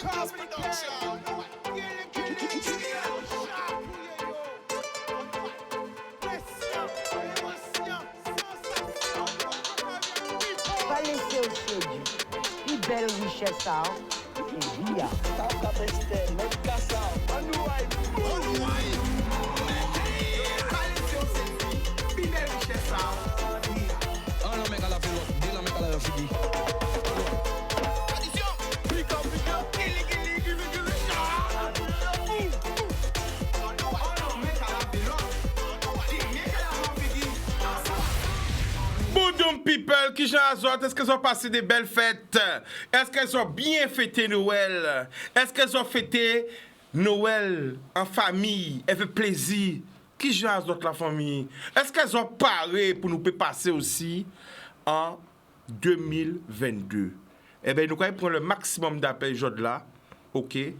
Pas laisser au séduit. Une belle richesse, ça. Et bien. Bonjour people, qui j'en azot, est-ce qu'elles ont passé des belles fêtes? Est-ce qu'elles ont bien fêté Noël? Est-ce qu'elles ont fêté Noël en famille, avec plaisir? Qui j'en azot la famille? Est-ce qu'elles ont paré pour nous passer aussi en 2022? Eh bien, nous allons prendre le maximum d'appels aujourd'hui là, ok? Et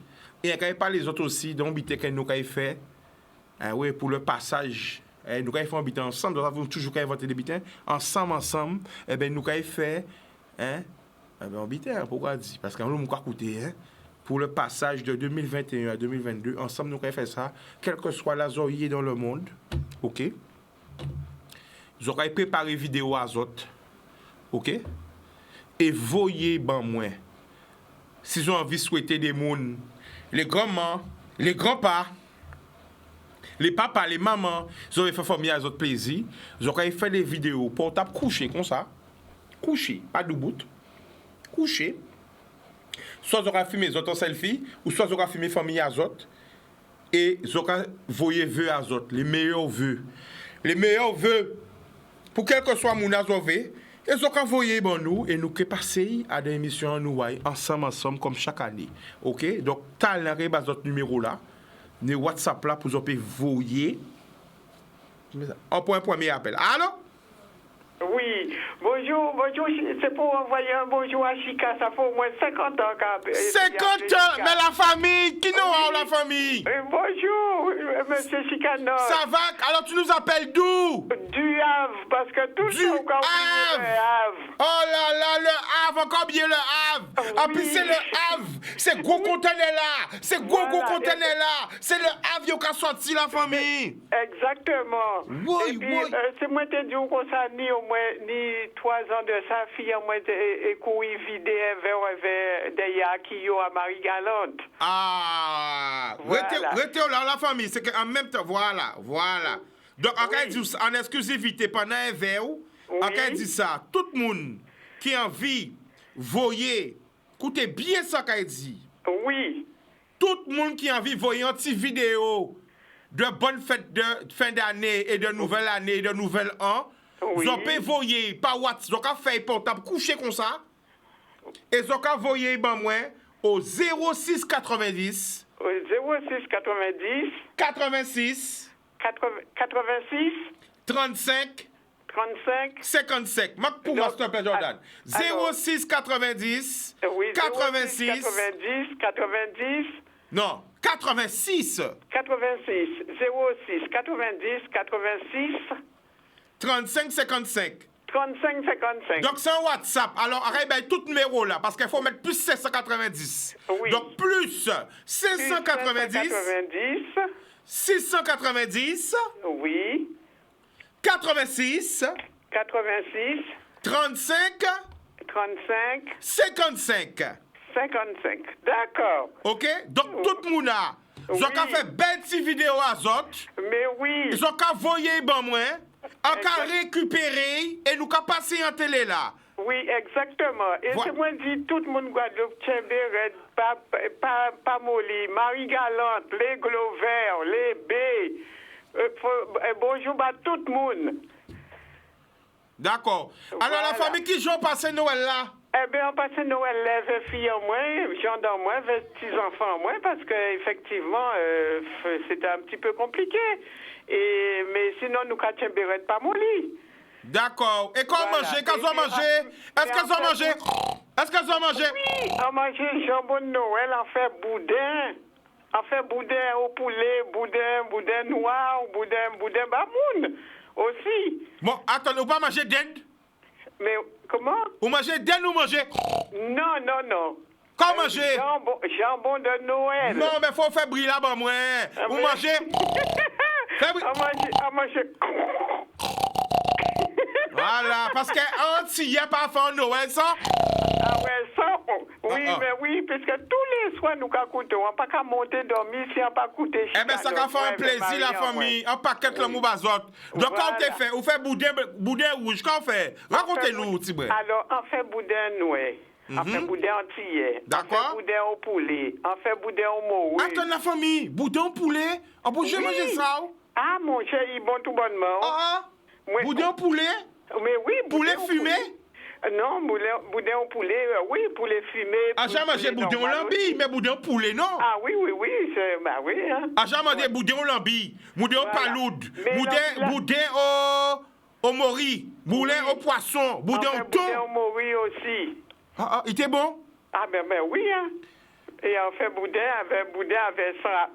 on va parler les autres aussi, donc que nous avons fait, oui, pour le passage. Nous avons fait un bitin ensemble, nous avons toujours inventé des bitins ensemble. Eh bien, nous avons fait un bitin, pourquoi dire? Parce qu'on nous a coûté, pour le passage de 2021 à 2022, ensemble, nous avons fait ça, quelle que soit la zone dans le monde, ok? Nous avons préparé vidéo à autres, ok? Et voyez, moi, si vous avez envie de souhaiter des mondes, les grands-mères, les grands-pères, les papas, les mamans, ils ont fait famille à autres plaisir. Ils ont fait des vidéos pour taper coucher comme ça. Coucher, pas de bout. Coucher. Soit ils ont filmé les autres en selfie, ou soit ils ont filmé famille à autres. Et ils ont voyé vœux à autres, les meilleurs vœux. Les meilleurs vœux, pour quel que soit mon azové, ils ont envoyé bon nous, et nous qui passer à des émissions nous ensemble, comme chaque année. Ok? Donc, t'as notre numéro là. Ne WhatsApp là pour vous voyer. On prend un premier appel. Allô? Oui, bonjour, c'est pour envoyer un bonjour à Chica, ça fait au moins 50 ans qu'elle 50 ans, mais la famille, qui nous a la famille? Bonjour, monsieur Chicano. Ça va? Alors tu nous appelles d'où? Du Havre, parce que tout le monde a oublié le Havre. Oh là là, le Havre, encore bien le Havre. En plus c'est le Havre, c'est gros conteneur là, c'est gros conteneur là, c'est le Havre qui a sorti la famille. Exactement. Oui, et puis, c'est moi qui dis qu'on s'en ni au moins ni 3 ans de sa fille, moi et courir vider vers des yakio à Marie-Galante. Ah, voilà. Restez là, la famille, c'est qu'en même temps, voilà. Donc, en exclusivité, pendant un verre, on dit ça, tout le monde qui a envie, voyez, écoutez bien ça qu'il dit. Oui. Tout le monde qui a envie, voyez une petite vidéo de bonne fête de fin d'année et de nouvelle année, de nouvel an. Vous avez voyé par WhatsApp, vous avez fait portable coucher comme ça. Et vous avez voyé au 06 90. Au 06 90. 86. 86. 35. 35. 55. Marc pour moi, s'il te plaît, Jordan. 06 90. Oui, 86. 90. 90. Non, 86. 86. 06 90. 86. 35 55. 35 55. Donc c'est un WhatsApp. Alors arrête tout numéro là parce qu'il faut mettre plus 790. Oui. Donc plus 590. 690. Oui. 86. 86. 35. 35. 55. 55. D'accord. OK? Donc tout le monde a. Ils ont fait belle petite vidéo à autres. Mais oui. Ils ont envoyé moi. On a récupéré et nous avons passé en télé là. Oui, exactement. Et c'est moi dit tout le monde Guadeloupe, Tchemberet, pas Molly, Marie-Galante, les Glovers, les B. Bonjour à tout le monde. D'accord. Alors la famille qui joue passer Noël là? Eh bien, on passe Noël là, avec filles en moins, gens en moins, avec petits-enfants en moins, parce qu'effectivement, c'était un petit peu compliqué. Mais sinon, nous ne pas mon lit. D'accord. Et quand manger? Quand on manger? Est-ce qu'elles ont mangé? Est-ce qu'elles ont mangé? Oui, on mange jambon de Noël, on fait boudin. On fait boudin au poulet, boudin noir, boudin bamoun aussi. Bon, attendez, vous pas manger dinde? Mais comment? Vous mangez dinde ou mangez? Non. Comment manger? Jambon de Noël. Non, mais faut faire briller là-bas, moi. Vous mangez? À manger. Voilà, parce qu'un n'y a pas fait Noël, ça? Ah ouais, ça, mais oui, parce que tous les soirs, nous avons coûté, on n'a pas qu'à monter dormir si on n'a pas coûté. Eh bien, ça a fait un plaisir, la famille. Un paquet de moubazot. Donc, quand on fait, on fait boudin rouge, quand on fait? Racontez-nous, Tibré. Alors, on fait boudin noix. On fait boudin antillais. D'accord. On fait boudin au poulet. On fait boudin au morue. Attends, la famille, boudin au poulet? On peut manger ça? Ah, mon chéri, bon tout bonnement. Boudin au poulet? Mais oui, poulet fumé? Non, boudin au poulet, oui, poulet fumé. Ah, j'ai mangé boudin au lambi, mais boudin au poulet, non? Ah oui, bah oui. Hein. Ah, j'ai mangé boudin au lambi, boudin au paloud, boudin au mori, boudin au poisson, boudin au thon. Boudin au mori aussi. Il était bon? Ah, ben oui, hein. Et on fait boudin avec ça.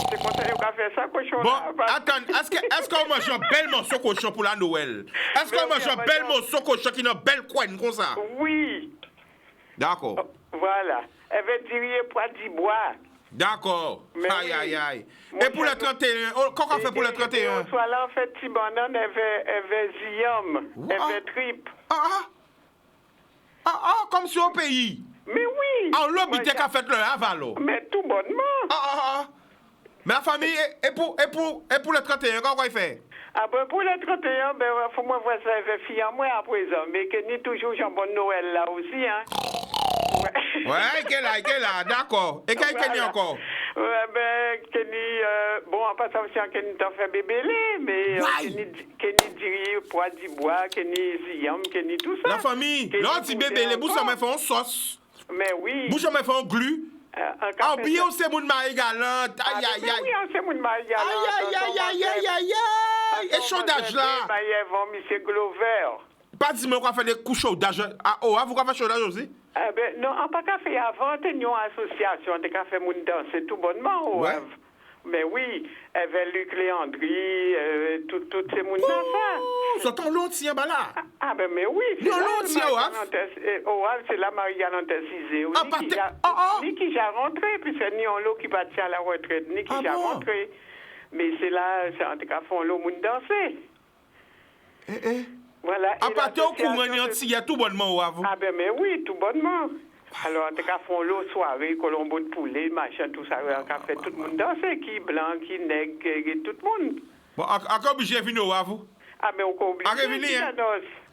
C'est comme ça qu'on a fait ça, cochon. Bon, attends, est-ce qu'on mange un bel morceau cochon pour la Noël? Est-ce qu'on mange un bel morceau cochon qui n'a belle couenne comme ça? Oui. D'accord. Voilà. Elle veut dire poids d'Ibois. D'accord. Aïe. Et pour le 31, qu'est-ce qu'on fait pour le 31? Soit là, on fait petit banane, elle veut ziam, elle veut tripe. Comme sur au pays. Mais oui. En l'obité qu'a fait le avalo. Mais tout bonnement. Mais la famille, et pour le 31, qu'est-ce qu'on fait? Ah ben pour le 31, ben faut moi voir ça avec fille en moi à présent. Mais que ni toujours jambon de Noël là aussi, hein. Ouais, qu'elle là, d'accord. Et qu'elle est encore? Ouais, ben, bon, en passant aussi, Kenny t'en fait bébélé, mais Kenny dirait poids d'Ibois, Kenny ziam, Kenny tout ça. La famille, là, tu bébélé, vous ça me fait en sauce. Mais oui. Vous ça me fait en glu. En bio, c'est mon mari galante. Aïe. Oui, c'est mon mari galante. Aïe. Et chaudage là. Monsieur Glover. Pas dis-moi qu'on fait des coups chaudage. Vous qu'on fait chaudage aussi? Non, on n'a pas fait avant, une association, on a fait mon danser tout bonnement. Ouais. Mais oui, avec Luc Léandry, toutes ces mounes là. Ça t'en l'autre, là. Ah, ben, mais oui. Non, l'autre, au Havre, c'est la Marie-Galante Cizé. Ni qui j'ai rentré, puisque ni on l'autre qui partit à la retraite, ni qui j'ai rentré. Mais c'est là, en tout cas, font l'eau moun danser. Voilà. À partir au courant, il y a tout bonnement au Havre. Ah, ben, mais oui, tout bonnement. Alors, en tout cas, font l'eau soirée, colombo de poulet, machin, tout ça. On a fait tout le monde danser, qui blanc, qui nègre, tout le monde. Bon, encore obligé de venir au Havre? Ah, mais on peut oublier.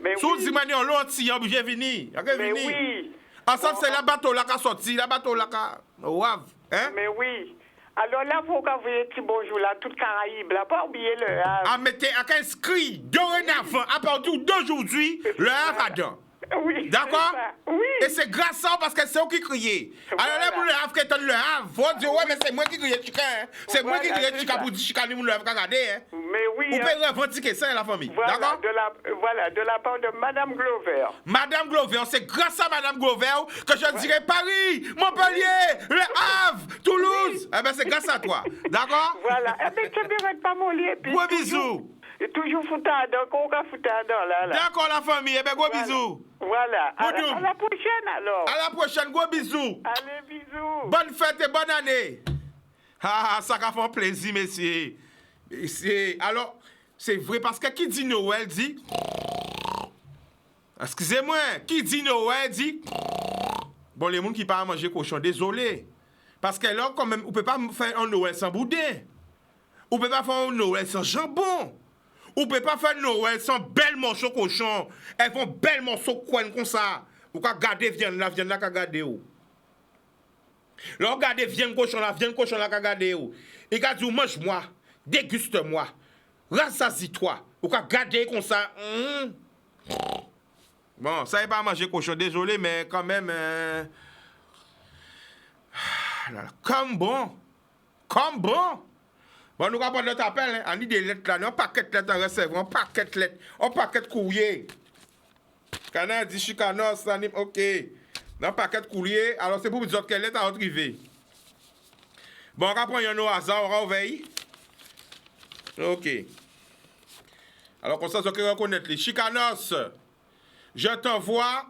Mais si vous dites, on l'autre, on obligé de venir. Mais oui. Ensemble, c'est la bateau là qui a sorti, la bateau là qui a... Au Havre, hein? Mais oui. Alors là, il faut qu'on voie un petit bonjour là, toute Caraïbe, là, pas oublier le Havre. Ah, mettez à inscrit dorénavant, à partir d'aujourd'hui, le Havre à dedans. Oui. D'accord? Oui. Et c'est grâce à ça parce que c'est eux qui criaient. Alors là, pour le Havre, qui est le Havre, faut dire, ouais, mais c'est moi qui criais chica, hein? C'est moi qui criais chica pour dire chica, nous le Havre, regardez, hein? Mais oui. Vous pouvez revendiquer ça, la famille. D'accord? De la part de Madame Glover. Madame Glover, c'est grâce à Madame Glover que je dirais Paris, Montpellier, le Havre, Toulouse. Eh bien, c'est grâce à toi. D'accord? Voilà. Eh bien, tu ne verras pas mon lit. Gros bisous. Et toujours foutardant, qu'on va foutardant là. D'accord, la famille. Eh bien, gros bisous. Voilà. À la prochaine, alors. À la prochaine. Gros bisous. Allez, bisous. Bonne fête et bonne année. Ça va faire plaisir, messieurs. Alors, c'est vrai, parce que qui dit Noël dit... Excusez-moi, qui dit Noël dit... Bon, les gens qui parlent manger cochon, désolé. Parce que là, quand même, on ne peut pas faire un Noël sans boudin. On ne peut pas faire un Noël sans jambon. On ne peut pas faire Noël sans bel morceau cochon. Elles font bel morceau coin comme ça. Ou qu'à garder viande là qu'à garder où. Là, regardez viande cochon là qu'à garder où. Et qu'à dire, mange-moi, déguste-moi, rassasie-toi. Ou qu'à garder comme ça. Bon, ça n'est pas manger cochon, désolé, mais quand même... Comme bon. Bon, nous avons notre appel, hein. On a des lettres là, un paquet de lettres en recevoir, un paquet de lettres, un paquet de courrier. Canada dit Chicanos, ok. Un paquet de courrier, alors c'est pour vous dire quelle lettre à arriver. Bon, on va prendre un au hasard, on va ouvrir. Ok. Alors, comme ça, vous pouvez reconnaître les Chicanos. Je t'envoie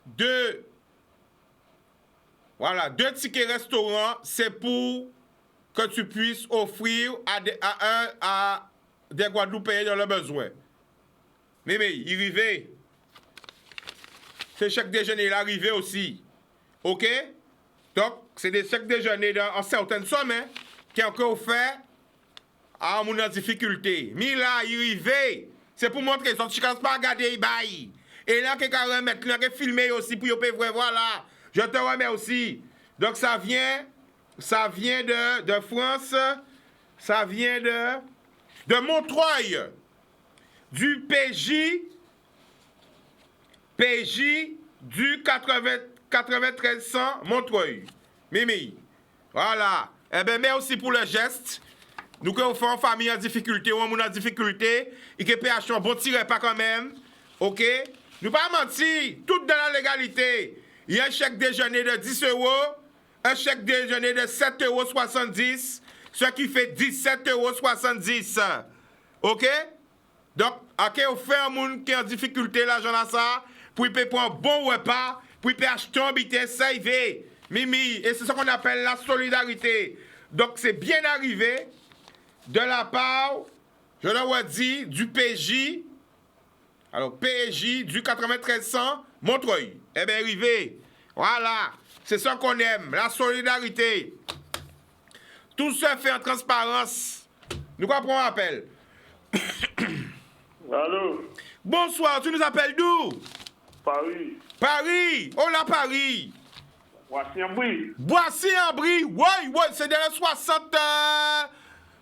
2 Voilà, 2 tickets restaurant, c'est pour que tu puisses offrir à des Guadeloupéens dans le besoin. Mais, il arrive. C'est chèque déjeuner, il est arrivé aussi. OK? Donc, c'est des chèques déjeuner en certaines sommes hein, qui ont encore fait à mon en difficulté. Mais là, il arrive. C'est pour montrer, ça, tu ne pas à regarder les bails. Et là, quelqu'un remettre, là, filmer aussi pour y voir. Voilà. Je te remets aussi. Donc, ça vient de France. Ça vient de Montreuil. Du PJ du 9300 Montreuil. Mimi. Voilà. Eh bien, merci pour le geste. Nous, quand on fait en famille en difficulté, ou en difficulté, et que PH un bon tiré pas quand même. OK? Nous pas mentir. Tout dans la légalité. Il y a un chèque déjeuner de 10 €, un chèque déjeuner de 7,70 €, ce qui fait 17,70 €. OK? Donc, OK, on fait un monde qui est en difficulté, l'argent là, ça, pour il peut prendre un bon repas, pour il peut acheter un billet, save. Mimi, et c'est ce qu'on appelle la solidarité. Donc, c'est bien arrivé de la part, je l'ai dit, du PJ, alors PJ du 9300 Montreuil. Eh bien, arrivé. Voilà. C'est ça qu'on aime, la solidarité. Tout ça fait en transparence. Nous comprenons appel. Allô? Bonsoir, tu nous appelles d'où? Paris. Paris. Oh là, Paris. Boissy-en-Brie. Boissy-en-Brie. Oui, c'est dans les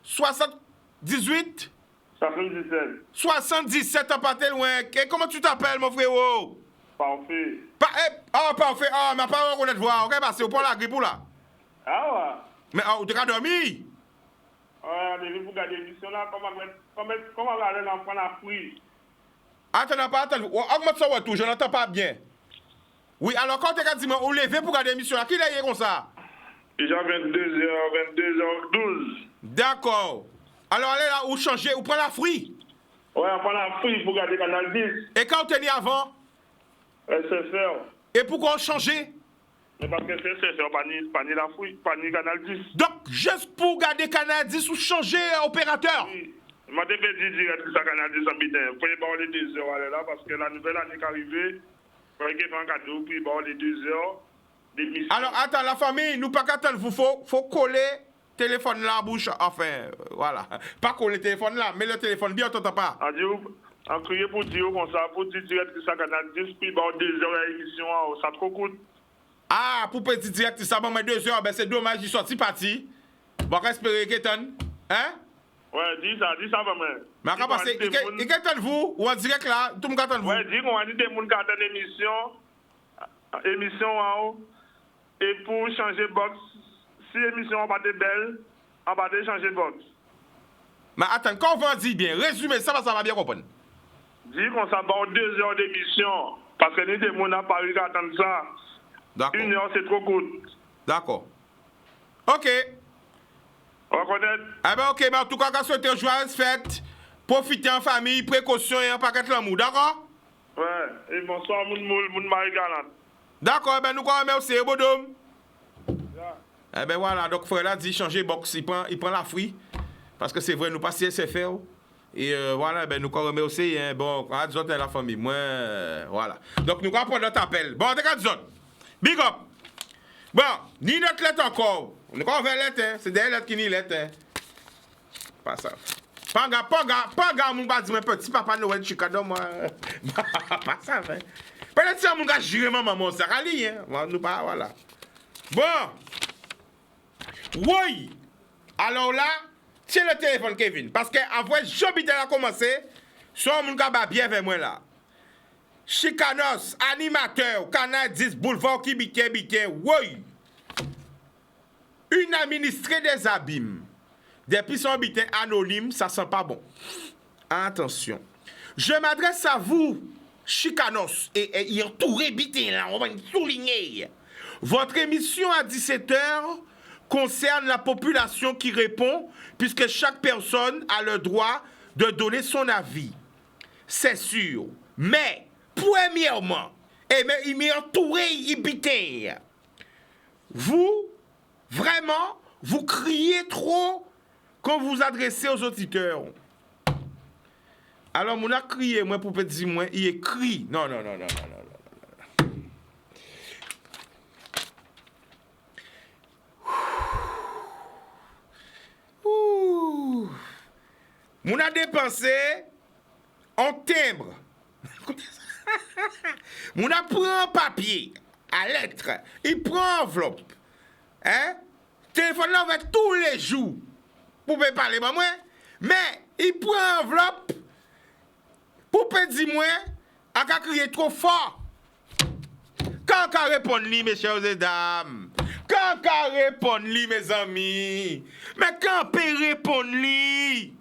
78? 77. 77, t'as pas loin. Et comment tu t'appelles, mon frérot? Parfait. Parfait. Ah, ma parole qu'on est de voir. Ok, parce que pour la grippe ou là. Ah ouais? Mais tu as dormi? Ouais, on est venu pour garder l'émission là. Comment regarder l'enfant la fruit? Attends. Augmente ça, tout. Je n'entends pas bien. Oui, alors quand tu as dit, on levé pour garder l'émission là, qui l'a comme ça? Déjà 22h12. D'accord. Alors allez là, ou changer, ou prendre la fruit. Ouais, on prend la fruit pour garder Canal 10. Et quand on tenait avant? SFR. Et pourquoi on changeait? Mais parce que c'est SFR, pas ni la fruit, pas ni Canal 10. Donc, juste pour garder Canal 10 ou changer opérateur? Oui. Je m'ai dit direct que ça Canal 10 en bidin. Vous pouvez voir les 2 heures là, parce que la nouvelle année qui est arrivée, vous pouvez faire un cadeau, puis voir les 2 heures d'émission. Alors, attends, la famille, nous pas qu'attendre, faut coller téléphone là à bouche, enfin, voilà. Pas coller le téléphone là, mais le téléphone bien, on t'entend pas. En crier pour dire comme ça, pour dire direct que ça Canal 10, puis bon, 2 heures d'émission, ça trop coûte. Ah, pour petit direct, ça va mais 2 heures, ben c'est dommage, il sorti parti. Bon, espérer qu'étonne. Hein? Ouais, dis ça vraiment. Mais à passer, il qu'étonne vous, ou en direct là, tout le monde attend vous. Ouais, dis qu'on a dit des gens qui attendent l'émission en haut, et pour changer box, si l'émission n'est pas belle, on va changer box. Mais attends, quand on va dire bien, résumé ça va bien comprendre. Dis qu'on s'en va 2 heures d'émission, parce que nous, des gens à Paris qui attendent ça. D'accord. 1 heure, c'est trop court. D'accord. OK. On va connaître. Eh ben OK, mais en tout cas, quand souhaitez joyeuse fête, profitez en famille, précaution et un paquet de l'amour, d'accord? Ouais, et bonsoir, mon Marie-Galante. D'accord, eh ben nous quoi, merci, Bodom. Yeah. Eh ben voilà, donc frère là dit changer box, il prend la fruit. Parce que c'est vrai, nous passons SFR. Et voilà, ben nous quoi aussi, hein, bon, quand on a la famille, moi, voilà. Donc nous quoi prendre notre appel. Bon, t'es qu'à big up. Bon, ni notre lettre encore. On est encore vers lettre, hein. C'est des lettres qui ni lettre, hein. Pas ça. Pas gars, mon gars, dis-moi, petit papa Noël, Chicago, moi. Pas ça, hein. Peut-être que mon gars, j'irai maman, ça rallie, hein. Nous pas, voilà. Bon. Oui. Alors là, c'est le téléphone, Kevin. Parce que avant, Jobité a commencé, son mon gars, bien vers moi là. Chicanos, animateur, Canal 10, boulevard qui biquet, oui. Une administrée des abîmes. Depuis son habitant anonyme, ça sent pas bon. Attention. Je m'adresse à vous, Chicanos, et entouré bitin là, on va souligner. Votre émission à 17h concerne la population qui répond, puisque chaque personne a le droit de donner son avis. C'est sûr. Mais, premièrement, il m'est entouré, il bitin. vous, vraiment, vous criez trop quand vous vous adressez aux auditeurs. Alors, mon a crié, moi, pour petit moi, il écrit. Non. Ouh. Mon a dépensé en timbre. Mon a pris un papier à lettre. Il prend enveloppe. Hein? Téléphone là, on va tous les jours. Pour me parler, moi. Mais, il prend enveloppe. Pour petit moi, à crier trop fort. Quand on répond lui, mes chers et dames. Quand on répond lui, mes amis. Mais quand on peut répondre lui.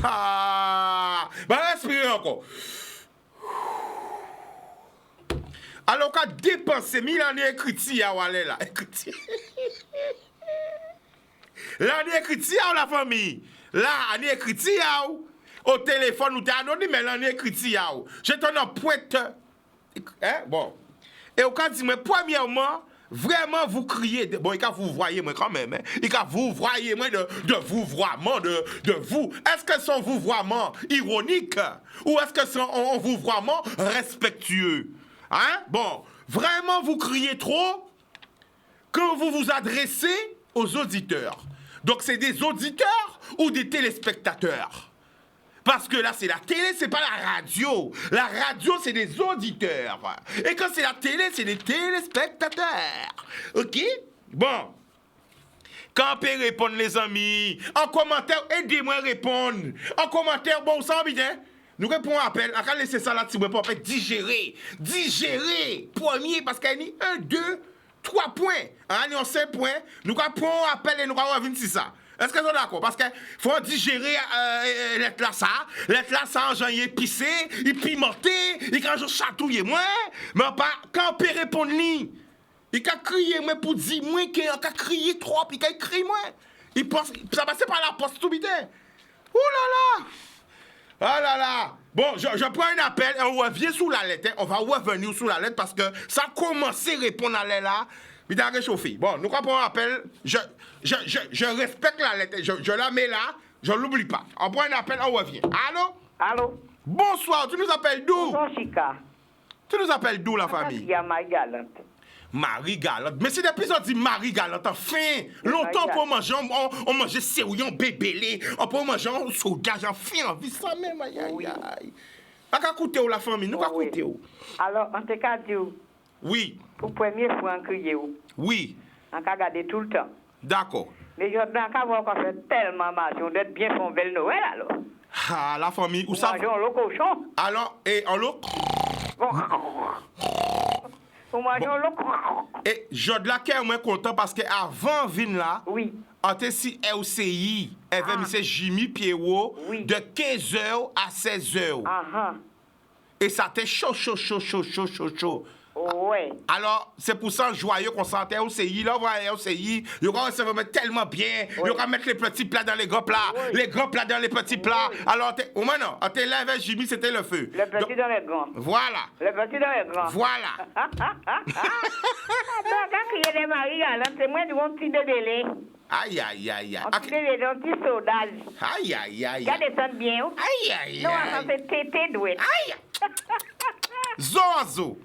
Ah, bah respirez encore. Alors qu'on dépense 1000 années écrites à Walé là. L'année écrite à la famille. Là, l'année écrite au téléphone ou t'es anonyme, mais l'année écrite à je t'en en pointe. Hein? Bon. Et au cas dit, mais premièrement, vraiment vous criez. Bon, il vous voyez moi quand même. Hein? Il vous voyez moi de vouvoiement de vous. Est-ce que c'est un vouvoiement ironique ou est-ce que c'est un vouvoiement respectueux? Hein? Bon, vraiment vous criez trop quand vous vous adressez aux auditeurs. Donc c'est des auditeurs ou des téléspectateurs? Parce que là, c'est la télé, c'est pas la radio. La radio, c'est des auditeurs. Et quand c'est la télé, c'est des téléspectateurs. OK? Bon. Quand on peut répondre, les amis, en commentaire, aidez-moi à répondre. En commentaire, bon, ça va bien. Nous répondons à appel. On va laisser ça là, pour en fait digérer. Digérer. Premier, parce qu'il y a 1, 2, 3 points. Il y a 5 points. Nous répondons à appel et nous allons revenir sur ça. Est-ce que vous êtes d'accord? Parce qu'il faut digérer l'être là, ça, genre, il est épicé, il est pimenté, il a chatouillé, moi. Mais pas, quand on peut répondre, il a crié, moi, pour dire, moi, qu'il a crié trop, puis qu'il a crié, moi. Il pense, ça passe par la poste, tout vite. Ouh là là! Ah là là! Bon, je prends un appel et on revient sous la lettre. On va revenir sous la lettre parce que ça a commencé à répondre à l'air là. Il a réchauffé. Bon, nous quand on appelle, je respecte la lettre. Je la mets là, je ne l'oublie pas. On prend un appel, on revient. Allô? Allô? Bonsoir, tu nous appelles d'où? Bonsoir, Chica. Tu nous appelles d'où, la famille? Il y a Marie Galante. Marie Galante. Mais c'est depuis qu'on dit Marie Galante, enfin, longtemps pour manger, on mangeait séouillon bébélé, on peut manger un soudage, enfin, on vit ça même, aïe, aïe, aïe. On va écouter où, la famille, nous allons écouter où? Alors, on te cas dit où? Oui. Pour première fois, on crier où? Oui. On a gardé tout le temps. D'accord. Mais je dois encore faire tellement mal, on doit bien faire un bel Noël, alors. Ah, la famille, où ça? Mangeons le cochon. Alors, et en l'eau? Pour manger le Et je de la cœur moins content parce que avant vin là, oui. On était si LCI, avait Jimmy Pierrot oui. de 15h à 16h. Et ça était chaud. Ouais. Alors, c'est pour ça joyeux qu'on sentait LCI. Là, voilà, LCI, il va mettre tellement bien. Il va mettre les petits plats dans les gros plats, les gros plats dans les petits plats. Alors, au moins, non, on était là avec Jimmy, c'était le feu. Le petit dans les grands. Voilà. Le petit dans les grands. Voilà. Quand il y a des maris, c'est moi qui vont petit bébé. Aïe, aïe, aïe, aïe. Un petit bébé, un petit sodage. Aïe, aïe, aïe. Regardez ça bien. Aïe, aïe, non, aïe. Non, c'est tété doué. Aïe. Zozo.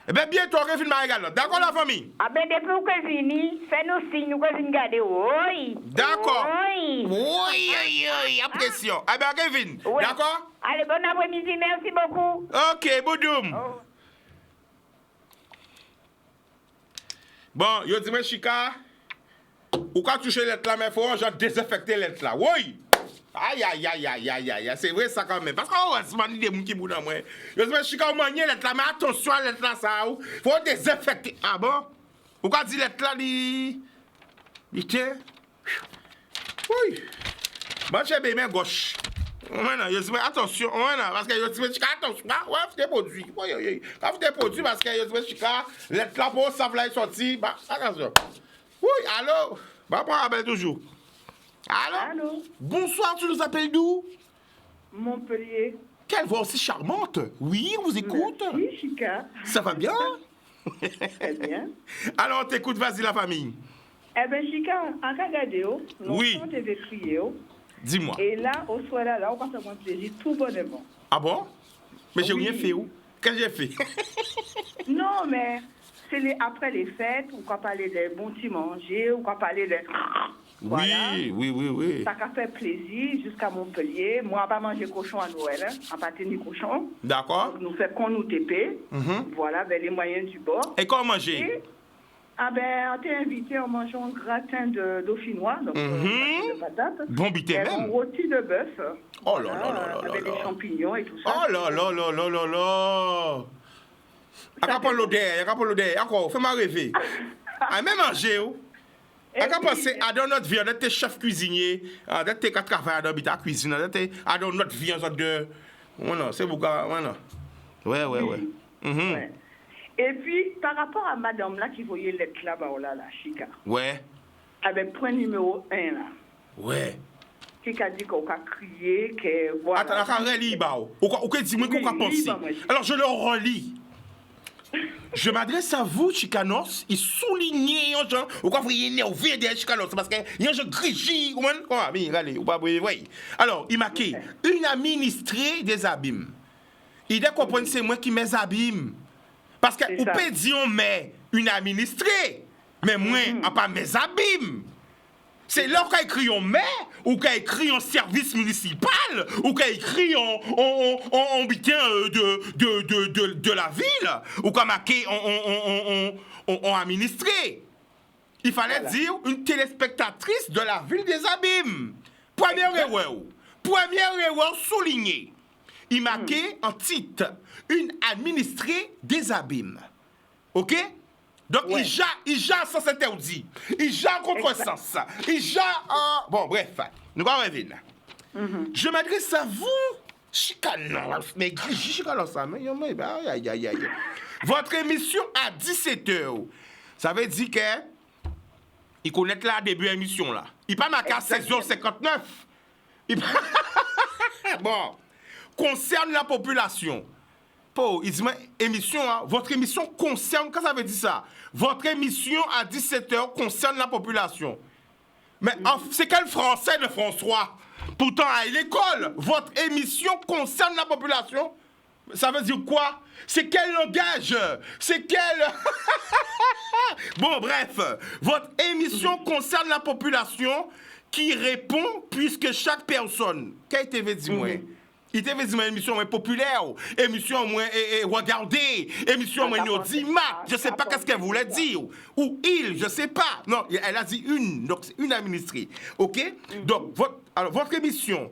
Eh bien, bientôt, on refile ma régale. D'accord, la famille? Ah ben, depuis que fini, fais-nous signe, nous que garder. Oui. D'accord. Oui. Oui, impression. Eh bien, Kevin. Oui. D'accord? Allez, bon après-midi, merci beaucoup. Ok, boudoum. Oh. Bon, yo dis moi, Chica, ou quand toucher l'être là, mais il faut genre désinfecter l'être là. Oui! Aïe, aïe, aïe, aïe, aïe, aïe, c'est vrai ça quand même. Parce qu'on va se manier des mouns qui boudent en moi. Yo dis moi, Chica, ou manier l'être là, mais attention à l'être là, ça, ou. Faut désinfecter. Ah bon? Ou quand dit l'être là, il tient. Oui. Bon, j'ai bien gauche. Maintenant, je dis, attention, parce que je dis, attention, ouais, c'est des produits. Oui, c'est des produits parce que je dis, l'être là pour ça, là, sorti. Bah, attention. Oui, allô? Bah, moi, appelle toujours. Allô? Bonsoir, tu nous appelles d'où? Montpellier. Quelle voix aussi charmante. Oui, on vous écoute. Merci, Chica. Ça va bien? Très bien. Alors, on t'écoute, vas-y, la famille. Eh bien, Chica, en cas d'adéo, Oui. on t'avait crié. Dis-moi. Et là, au soir là, on passe à mon plaisir tout bonnement. Ah bon? Mais j'ai Oui. rien fait, où? Qu'est-ce que j'ai fait? Non, mais c'est après les fêtes, on va parler des bons petits manger, on va parler des... Voilà. Oui. Ça a fait plaisir jusqu'à Montpellier. Moi, on va manger cochon à Noël, hein, en pâté ni cochon. D'accord. Donc, nous faisons qu'on nous TP. Voilà, avec les moyens du bord. Et comment manger? Et, on t'est invité en mangeant un gratin de dauphinois, donc gratin de patates. Bon bité Et même. un rôti de bœuf. Oh là là là là avec là des là. champignons et tout ça. Oh là là là là là là. Encore pas l'odeur, encore, fais-moi rêver. Ah, même manger, où? Et Encore puis, penser à dans notre vie, on était chef cuisinier, on était quatre travailleurs dans la cuisine, on était à dans notre vie, en sorte de... Voilà, c'est beaucoup, voilà. Ouais. Mhm. ouais. Et puis, par rapport à madame là qui voyait l'être là-bas, oh là, Chica, Ouais. avec point numéro 1 là, Ouais. qui a dit qu'on a crié, que voilà. Attends, relis, ou que dis-moi qu'on a Oui, pensé. lis, moi. Alors, je le relis. Je m'adresse à vous, Chicanos, et souligner, gens, ou quoi vous énervé des Chicanos, parce que y a un gens grigis, comment, mais allez, ou pas, oui. Alors, il marqué, une administrée des abîmes. Il doit comprendre c'est moi qui mets abîmes. Parce que, C'est ou ça. peut dire, mais, une administrée, mais moi, on pas mes abîmes. C'est là qu'on écrit en maire, ou qu'on écrit en service municipal, ou qu'on écrit en bulletin de la ville, ou qu'on marqué en administré. Il fallait dire une téléspectatrice de la ville des abîmes. Première erreur soulignée. Il marquait en titre une administrée des abîmes. OK? Donc, Ouais. il a sans interdit. Il a contresens. Il a... Bon, bref. Nous allons revenir. Je m'adresse à vous, Chicanos. Mais Chicanos, aïe. Votre émission à 17h. Ça veut dire que... Il connaît là début émission là. Il pas marqué à 16h59. Bon. Concerne la population. Il dit, émission, hein, votre émission concerne, qu'est-ce que ça veut dire ça? Votre émission à 17h concerne la population. Mais c'est quel français de François? Pourtant, à l'école, votre émission concerne la population. Ça veut dire quoi? C'est quel langage? C'est quel... Bon, bref, votre émission concerne la population qui répond puisque chaque personne... Qu'est-ce que tu veux dire, il te fait une émission moins populaire, émission moins regardée, émission moins audimat. Je sais pas qu'est-ce qu'elle voulait dire. Ou il, je sais pas. Non, elle a dit une, donc c'est une administrée. OK? Donc, votre émission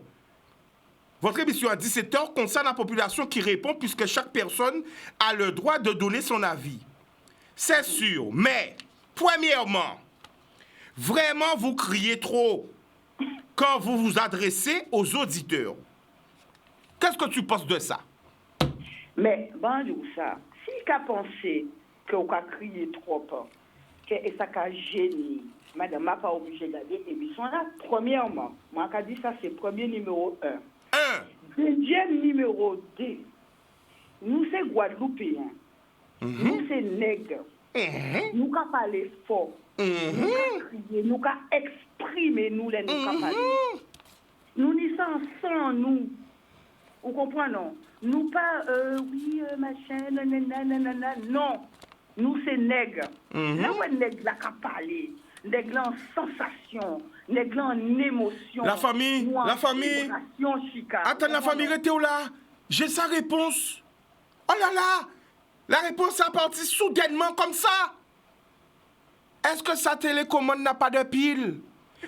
à 17h concerne la population qui répond puisque chaque personne a le droit de donner son avis. C'est sûr, mais, premièrement, vraiment vous criez trop quand vous vous adressez aux auditeurs. Qu'est-ce que tu penses de ça? Mais, bon, ça, si tu as pensé qu'on a crié trop, et ça a gêné, madame n'a pas obligé d'aller l'émission là, premièrement, moi, je dit ça, c'est premier numéro 1. Deuxième numéro 2, nous, c'est Guadeloupéens. Nous, c'est nègres. Nous, avons parlé fort. Nous, avons crié, nous, avons exprimé, nous, les nous, avons parlé. Nous, n'y sommes nous. Vous comprenez, non? Nous pas, machin, nanana, non. Nous, c'est nègre. Là où nègre là qu'a parlé, nègre en sensation, nègre en émotion. La famille. Chica. Attends, la famille était où là? J'ai sa réponse. Oh là là! La réponse est partie soudainement comme ça. Est-ce que sa télécommande n'a pas de pile?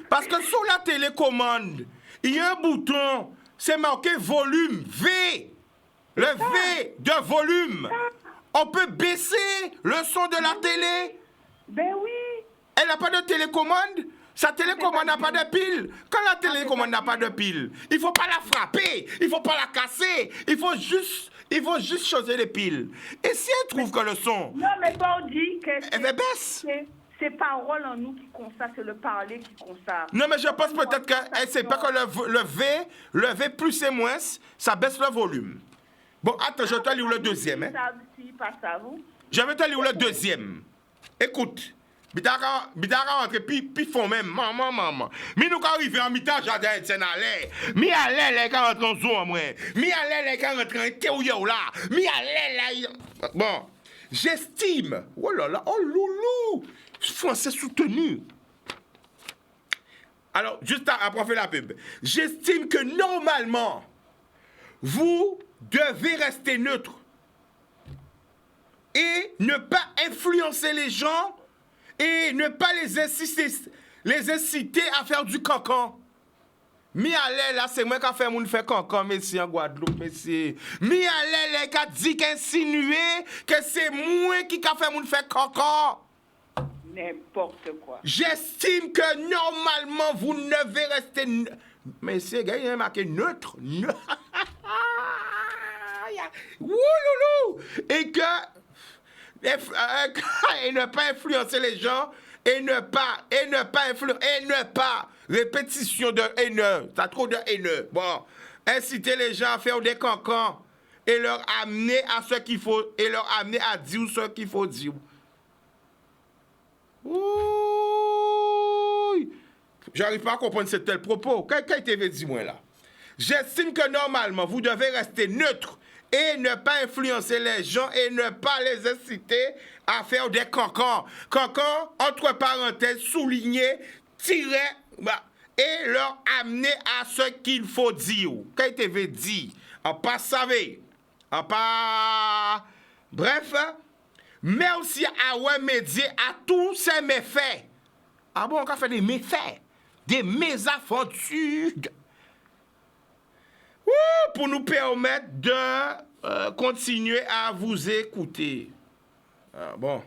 Parce que sous la télécommande, il y a un bouton. C'est marqué volume, V. Le V de volume. On peut baisser le son de la télé. Ben oui. Elle n'a pas de télécommande. Sa télécommande n'a pas de pile. Quand la télécommande n'a pas de pile, il ne faut pas la frapper. Il ne faut pas la casser. Il faut juste changer les piles. Et si elle trouve que le son... Non, mais on dit que... Elle baisse. C'est paroles en nous qui consacrent, c'est le parler qui consacre. Non, mais je pense peut-être qu'elle ne sait pas que le V plus et moins, ça baisse le volume. Bon, attends, je te lis le deuxième. Hein. Si, pas ça, vous. Je vais te lire le deuxième. Écoute. Bitara rentre puis font même maman. Mais nous quand arriver en mi-temps jardin c'est aller. Mi aller les quand rentre en zone moi. Mi aller les quand rentre en théorie là. Mi aller là. Bon, j'estime. Oh là là, oh loulou. Français soutenu. Alors, juste après faire la pub. J'estime que normalement vous devez rester neutre et ne pas influencer les gens et ne pas les inciter à faire du cancan. Mi allez là, c'est moi qui a fait mon fait cancan, messieurs, en Guadeloupe, messieurs. Mi allez les qui a dit qu'insinué que c'est moi qui a fait mon fait cancan. N'importe quoi. J'estime que normalement, vous ne devez rester... Messieurs, il y a marqué neutre. Wouloulou. Et que... et ne pas influencer les gens et ne pas répétition de haineux, t'as trop de haineux. Bon, inciter les gens à faire des cancans et leur amener à ce qu'il faut et leur amener à dire ce qu'il faut dire. Ouh, j'arrive pas à comprendre ce tel propos. Qu'est-ce que tu dit moi là? J'estime que normalement vous devez rester neutre et ne pas influencer les gens et ne pas les inciter à faire des cancans. Cancans, entre parenthèses, souligner, tirer, et leur amener à ce qu'il faut dire. Qu'est-ce que tu veux dire? En pas savoir. En pas... Bref, mais aussi à remédier à tous ces méfaits. Ah bon, on a fait des méfaits, des mésaventures. Pour nous permettre de continuer à vous écouter. Bon.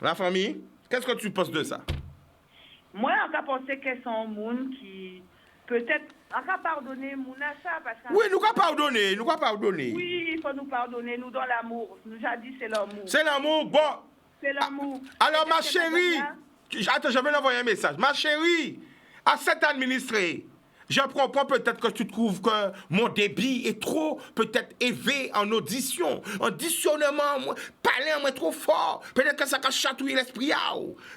La famille, qu'est-ce que tu penses de ça? Moi, on a pensé que c'est un monde qui peut-être on a pardonné Mouna ça parce que... Oui, nous avons pardonné, Oui, il faut nous pardonner, nous dans l'amour. Nous avons dit c'est l'amour. C'est l'amour, bon. C'est l'amour. Alors ma chérie, attends, je vais l'envoyer un message. Ma chérie, à cet administré, je comprends peut-être que tu trouves que mon débit est trop peut-être élevé en audition, en discernement, parler en moi trop fort. Peut-être que ça va chatouiller l'esprit.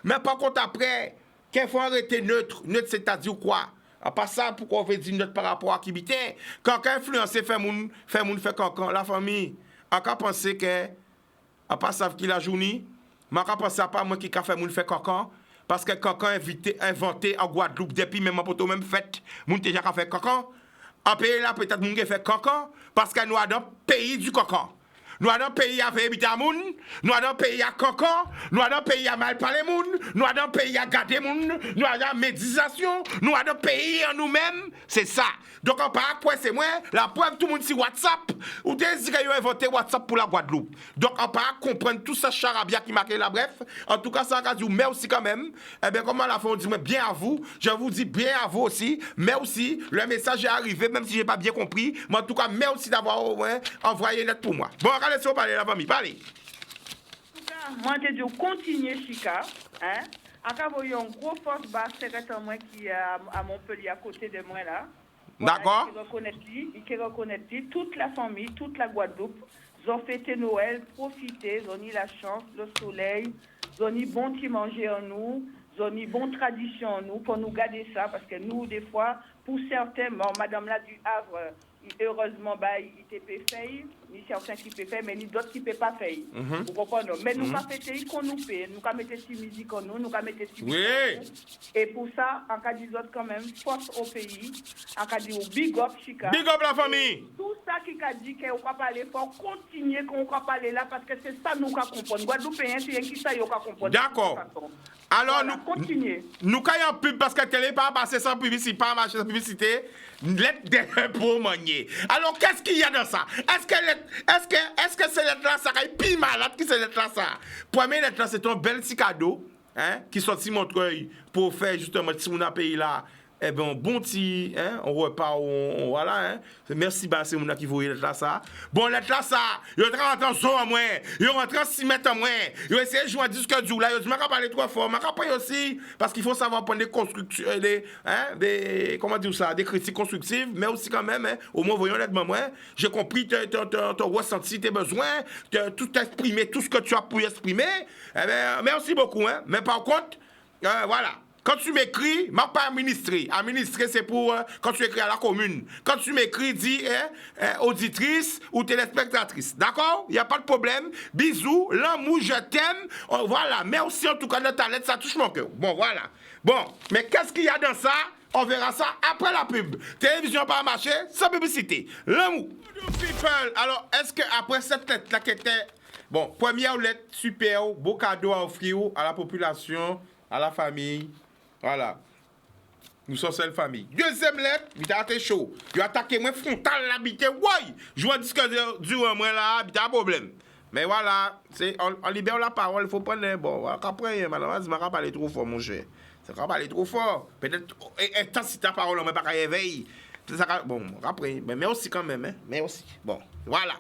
Mais par contre après, qu'il faut arrêter neutre. Neutre c'est-à-dire quoi? À part ça, pourquoi on veut dire neutre par rapport à qui bitait? Quand on influence fait cancan, la famille, on a pensé que, à part ça qu'il a journée, mais on a pensé à pas moi qui a fait moun fait cancan. Parce que cancan inventé en Guadeloupe depuis même en poto même fête, moun déjà fait cancan. En pays là peut-être moun qui fait cancan parce que nous avons dans pays du cancan. Nous avons pays avec habiter moun, nous avons pays à cancan, nous avons pays à mal parler moun, nous avons pays à garder moun, nous avons méditation, nous avons pays en nous-mêmes, c'est ça. Donc on part quoi c'est moi, la preuve tout le monde sur WhatsApp, ou désirez inventer WhatsApp pour la Guadeloupe. Donc on part comprendre tout ça charabia qui marque la bref. En tout cas ça a dit merci quand même. Eh bien comment la fin on dit bien à vous, je vous dis bien à vous aussi, mais aussi le message est arrivé même si j'ai pas bien compris, mais en tout cas merci d'avoir au moins envoyé net pour moi. Bon, allez sur parler la famille, parlez. En tout cas, moi je dis continuer Chica, hein. Encore un gros force bas secrétaire moi qui est à Montpellier à côté de moi là. D'accord. Il qui reconnaît toute la famille, toute la Guadeloupe. Ils ont fêté Noël, profité, ils ont eu la chance, le soleil, ils ont eu bon petit manger en nous, ils ont eu bonne tradition en nous pour nous garder ça parce que nous, des fois, pour certains, bon, Madame la du Havre, heureusement, bah, il peut faire, ni certains qui peuvent faire, mais ni d'autres qui ne peuvent pas faire. Vous comprenez? Mais nous, pas fêter qu'on nous paye, nous, pas mettre si musique en nous, nous, pas mettre si musique en nous. Et pour ça, en cas d'autres, quand même, force au pays, en cas de big up, Chica. Big up la famille. Tout ça qui a dit qu'on va parler, il faut continuer qu'on va parler là, parce que c'est ça nous qu'on comprend. Guadeloupéens, c'est qui ça qu'on comprend. D'accord. Alors, voilà, continuez. Nous, quand il y a un pub, parce que télé pas passer sans publicité, pas marcher sans publicité, lettre de pour manier. Alors, qu'est-ce qu'il y a dans ça? Est-ce que c'est lettre-là, ça va être plus malade que c'est lettre-là, ça? Premier lettre-là, c'est un bel petit cadeau, hein, qui sorti Montreuil pour faire justement, si on a pays là, eh ben, bon petit, hein, on repart, voilà, hein. Merci, bah, c'est mon qui vous lettre là, ça. Bon, lettre là, ça, il rentre en zone en moins, il rentre en 6 mètres en moins, il essaie de jouer un disque dur là, il dit, je ne parler trop fort, je pas aussi, parce qu'il faut savoir prendre des constructions, comment dire ça, des critiques constructives, mais aussi quand même, hein, au moins, voyons lettre moi, j'ai compris ton ressenti, tes besoins, tout exprimer, tout ce que tu as pu exprimer, eh ben, merci beaucoup, hein, mais par contre, voilà. Quand tu m'écris, je ne pas administrer. Administrer, c'est pour quand tu écris à la commune. Quand tu m'écris, dis auditrice ou téléspectatrice. D'accord? Il n'y a pas de problème. Bisous, l'amour, je t'aime. Voilà. Merci en tout cas de ta lettre, ça touche mon cœur. Bon, voilà. Bon, mais qu'est-ce qu'il y a dans ça? On verra ça après la pub. Télévision par marché, sans publicité. L'amour. People, alors, est-ce qu'après cette lettre-là qui était... Bon, première lettre, super, beau cadeau à offrir à la population, à la famille. Voilà. Nous sommes seule famille. Deuxième lettre, il a été chaud. Il a attaqué moi frontal l'habité. Ouais, je vois disque dur moi là, il a un problème. Mais voilà, on libère la parole, il faut prendre bon. Après, malheureusement, je ne vais pas parler trop fort, mon cher. Ça ne va pas parler trop fort. Peut-être, si ta parole, on ne va pas réveiller. Bon, après, mais merci quand même, hein. Merci. Bon, voilà.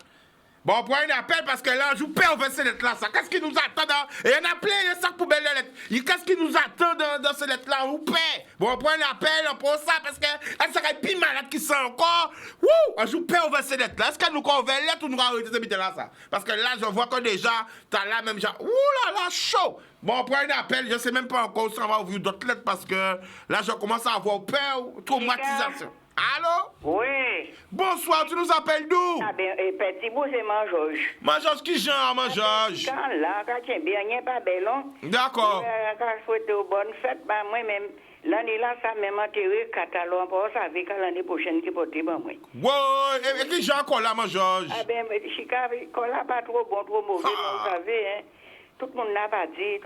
Bon, on prend un appel parce que là, je vous perds ces lettres-là. Qu'est-ce qui nous attend dans... Et on a plein de sacs poubelles de lettres. Qu'est-ce qui nous attend dans ces lettres-là? On perd. Bon, on prend un appel, on prend ça parce qu'elle serait plus malade qui sent encore. Wouh! On joue peur vers ces lettres-là. Est-ce qu'elle nous convainc lettres ou nous arrêter ces là ça? Parce que là, je vois que déjà, t'as là même genre... Ouh là là, chaud! Bon, on prend un appel. Je ne sais même pas encore si on va ouvrir d'autres lettres parce que là, je commence à avoir peur, traumatisation. Allô? Oui. Bonsoir, tu nous appelles d'où? Ah ben, petit bout, c'est Mangeorges. Mangeorges qui genre, Mangeorges? Quand là, quand tu es bien, il n'y a pas bellon. D'accord. Quand je fais de bonnes fêtes, bah, moi-même, l'année là, ça m'a enterré catalan pour ça avec l'année prochaine qui porte bah, moi. Ouais, et qui genre encore là, Mangeorges? Ah ben, Chica, qu'on n'a pas trop bon, trop mauvais, vous savez, hein. Tout le monde n'a pas dit,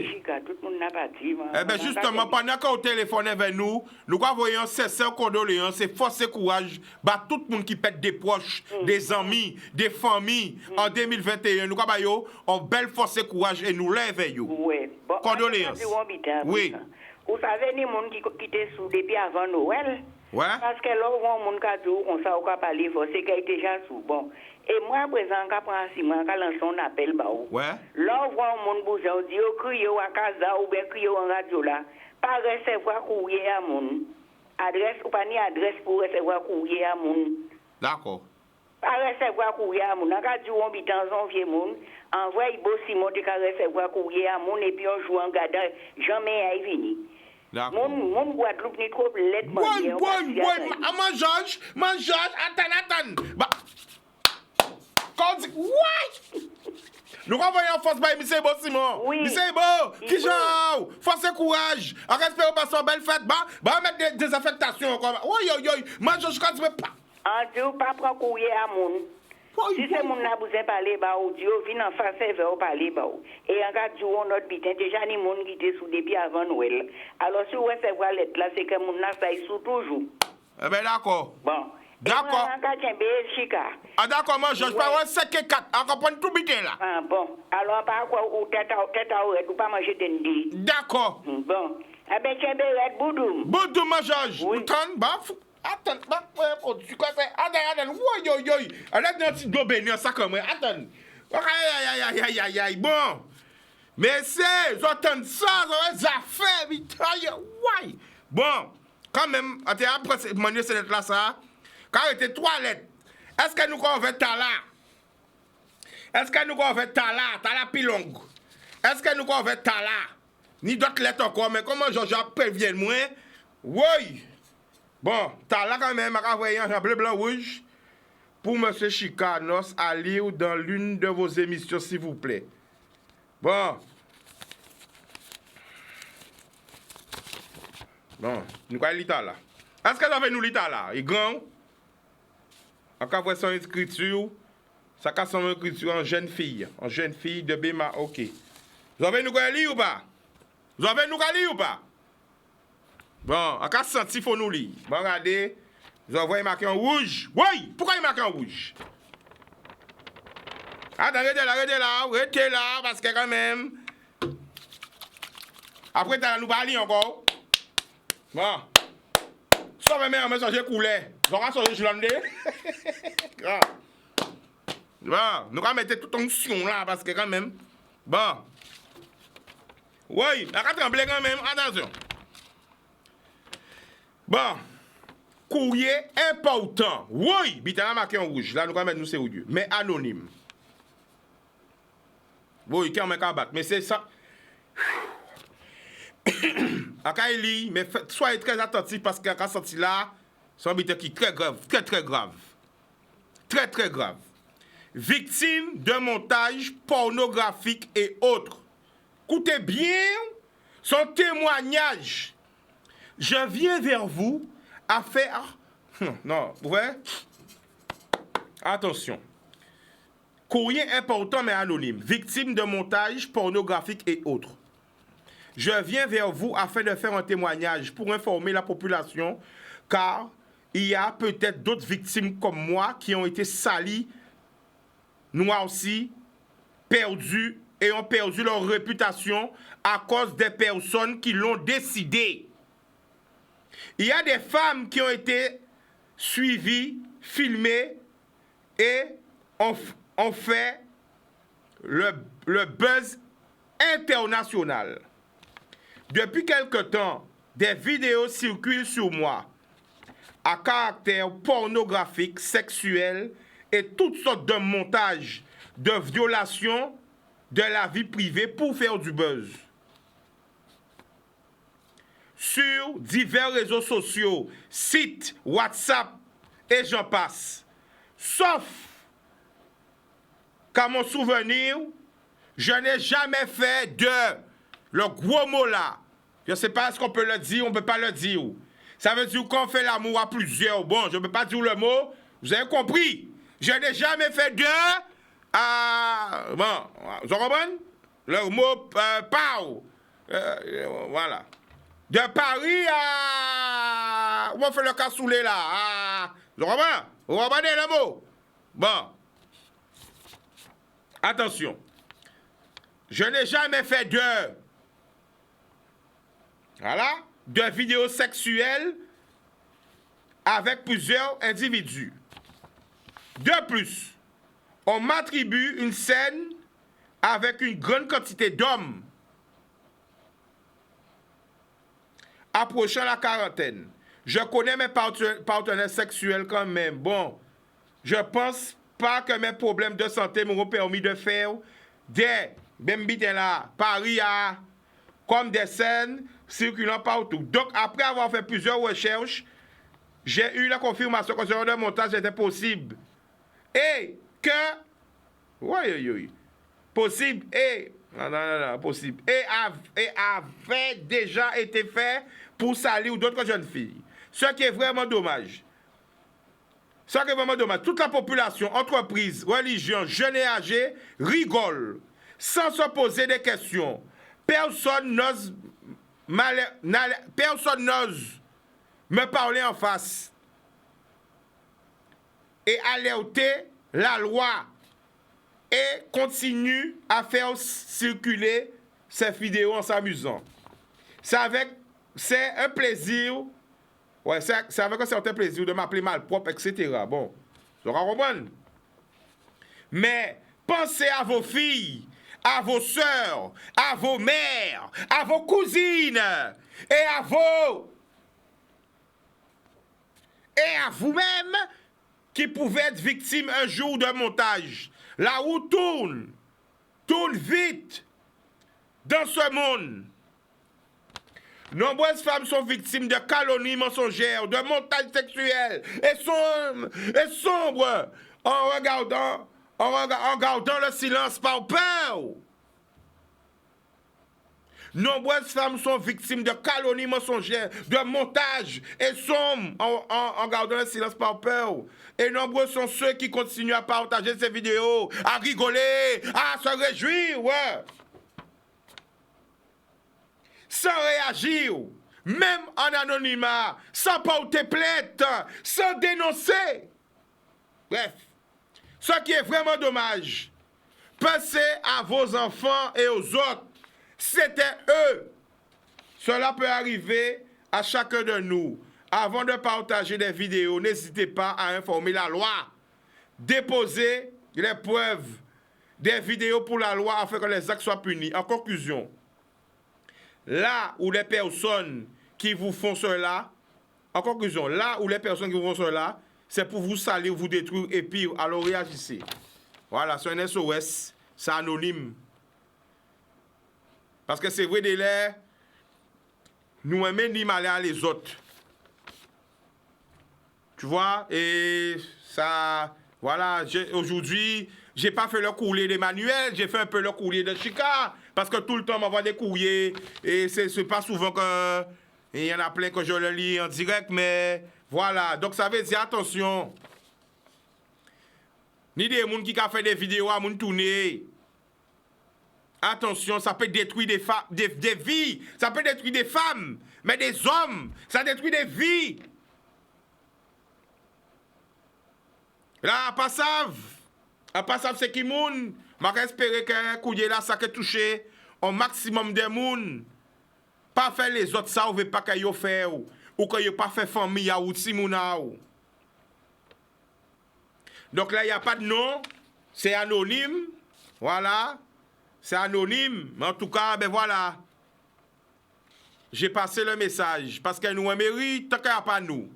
Chica, tout le monde n'a pas dit. Eh bien, justement, pendant qu'on téléphone avec nous voyons sincères condoléances et force et courage, bah, tout le monde qui pète des proches, des amis, des familles, en 2021, nous voyons en belle force et courage et nous lèvons. Oui, bon. Condoléances. Oui. Vous savez, les gens qui étaient sous depuis avant Noël, ouais. Parce que là, on a un jour, on sait parler, c'est qu'il est déjà sous. Bon. Et moi, à présent, quand je prends quand lance un appel, ouais. Là, on voit un monde bouger, on dit, on crie à casa ou bien crie en radio là. Pas recevoir courrier à mon. Adresse, ou pas ni adresse pour recevoir courrier à mon. D'accord. Pas recevoir courrier à mon. Quand tu on habite en janvier, mon. Envoie, il bosse, Simon, tu as recevoir courrier à mon, et puis on joue en gardant, jamais à y venir. Mon Guadeloupe n'est trop l'aide. Bon, Mangeorges, attends. Bah. Quand dit, what? Nous renvoyons en force by M. Beau Simon. Oui. M. Beau, qui genre? Force et courage. En respect au passant, belle fête. Bah, mettre des affectations. Oui. Mangeorges, quand tu veux pas. En Dieu, pas prendre courrier à mon. Si c'est mon n'a besoin de parler, bah, Dieu, vient en face, et va parler, bah. Et en cas de jour, on a bien, déjà, les gens qui étaient sous depuis avant Noël. Alors, si vous recevez lettre là, c'est que mon n'a ça sous toujours. Eh bien, d'accord. Bon. D'accord. Ah, d'accord, moi, je parle de 5 et 4. On comprend tout bien là. Ah, bon. Alors, par quoi, ou tête à ou pas manger d'indi. D'accord. Bon. Ah, ben, tiens, ben, Boudoum. Boudoum, ma Georges. Oui. Attends, tu quoi faire? Attends, oui. Arrête de petit dobé, ça comme moi. Attends. Aïe. Bon. Mais c'est, j'entends ça, ça fait, vite. Ouais. Bon. Quand même, après, manuel, c'est là, ça. Quand il était 3 lettres, est-ce que nous avons fait Tala? Est-ce que nous avons fait Tala pilong? Est-ce que nous avons fait Tala? Ni d'autres lettres encore, mais comment Georges prévient moi? Oui. Bon, Tala quand même, à envoyer un bleu, blanc, rouge pour M. Chicanos à lire dans l'une de vos émissions, s'il vous plaît. Bon. Bon, nous avons l'État là. Est-ce que vous avez nous l'État là? Il est grand? En cas de son écriture, ça casse son écriture en jeune fille de Bema, ok. Vous avez nous lire ou pas? Vous avez nous lire ou pas? Bon, en cas de senti, il faut nous lire. Bon, regardez, vous avez marqué en rouge. Oui, pourquoi il marque en rouge? Attends, arrêtez là, parce que quand même. Après, tu as nous parler encore. Bon, Ça va même changer couleur. On va changer Jolande. Bon, nous allons mettre toute onction là parce que quand même. Bon. Oui, on va trembler quand même. Attention. Bon. Courrier important. Oui, bitan marqué en rouge. Là, nous allons mettre nous sérieux. Mais anonyme. Oui, qui en met qu'à battre. Mais c'est ça. Akaili, mais soyez très attentifs parce qu'à quand sorti là, c'est un bitan qui est très grave. Très, très grave. Très, très grave. Victime de montage pornographique et autres. Écoutez bien son témoignage. Je viens vers vous à faire... Non, vous voyez? Attention. Courrier important mais anonyme. Victime de montage pornographique et autres. Je viens vers vous afin de faire un témoignage pour informer la population car il y a peut-être d'autres victimes comme moi qui ont été salies, noircies, perdues et ont perdu leur réputation à cause des personnes qui l'ont décidé. Il y a des femmes qui ont été suivies, filmées et ont fait le buzz international. Depuis quelque temps, des vidéos circulent sur moi à caractère pornographique, sexuel et toutes sortes de montages, de violations de la vie privée pour faire du buzz. Sur divers réseaux sociaux, sites, WhatsApp et j'en passe. Sauf qu'à mon souvenir, je n'ai jamais fait de le gros mot là. Je ne sais pas ce qu'on peut le dire, on ne peut pas le dire. Ça veut dire qu'on fait l'amour à plusieurs. Bon, je ne peux pas dire le mot. Vous avez compris? Je n'ai jamais fait de... bon, vous comprenez? Le mot pau. Voilà. De Paris à... On fait le cassoulet là. Vous comprenez? Vous comprenez le mot? Bon. Attention. Je n'ai jamais fait de... Voilà. De vidéos sexuelles avec plusieurs individus. De plus, on m'attribue une scène avec une grande quantité d'hommes approchant la quarantaine. Je connais mes partenaires sexuels quand même. Bon, je pense pas que mes problèmes de santé m'auront permis de faire des bembitins là, Paris à, comme des scènes circulant partout. Donc, après avoir fait plusieurs recherches, j'ai eu la confirmation que ce genre de montage était possible. Et que... Oui. Possible et... Non, possible. Et avait déjà été fait pour salir d'autres jeunes filles. Ce qui est vraiment dommage. Toute la population, entreprise, religion, jeunes et âgés rigolent sans se poser des questions. Personne n'ose me parler en face et alerter la loi et continue à faire circuler ces vidéos en s'amusant. C'est un plaisir, ouais, c'est avec un certain plaisir de m'appeler malpropre, etc. Bon, vous comprenez? Mais pensez à vos filles, à vos sœurs, à vos mères, à vos cousines et à vous-même qui pouvez être victime un jour d'un montage. La roue tourne vite dans ce monde. Nombreuses femmes sont victimes de calomnies mensongères, de montages sexuels et sombres en gardant le silence par peur. Nombreuses femmes sont victimes de calomnies mensongères, de montages et sombres en gardant le silence par peur. Et nombreux sont ceux qui continuent à partager ces vidéos, à rigoler, à se réjouir, ouais. Sans réagir, même en anonymat, sans porter plainte, sans dénoncer. Bref, ce qui est vraiment dommage, pensez à vos enfants et aux autres. C'était eux. Cela peut arriver à chacun de nous. Avant de partager des vidéos, n'hésitez pas à informer la loi. Déposez les preuves des vidéos pour la loi afin que les actes soient punis. En conclusion, là où les personnes qui vous font cela, c'est pour vous salir, vous détruire et pire, alors réagissez. Voilà, c'est un SOS, c'est anonyme. Parce que c'est vrai, nous aimons ni mal à les autres. Tu vois, et ça, voilà, aujourd'hui, j'ai pas fait le courrier d'Emmanuel, j'ai fait un peu le courrier de Chica, parce que tout le temps, on m'envoie des courriers, et c'est pas souvent que, il y en a plein que je le lis en direct, mais voilà, donc ça veut dire, attention, ni des gens qui ont fait des vidéos à moun tourner. Attention, ça peut détruire des vies, ça peut détruire des femmes, mais des hommes, ça détruit des vies. Là, à Passav, c'est qui moun? Je espère que Kouye là, ça peut toucher au maximum de moun. Pas faire les autres ça, ou veut pas qu'ils fassent, ou qu'ils pas fait famille ou Timouna. Donc là, il n'y a pas de nom, c'est anonyme, voilà, c'est anonyme, mais en tout cas, ben voilà, j'ai passé le message, parce que nous, on mérite, tant qu'il n'y a pas nous,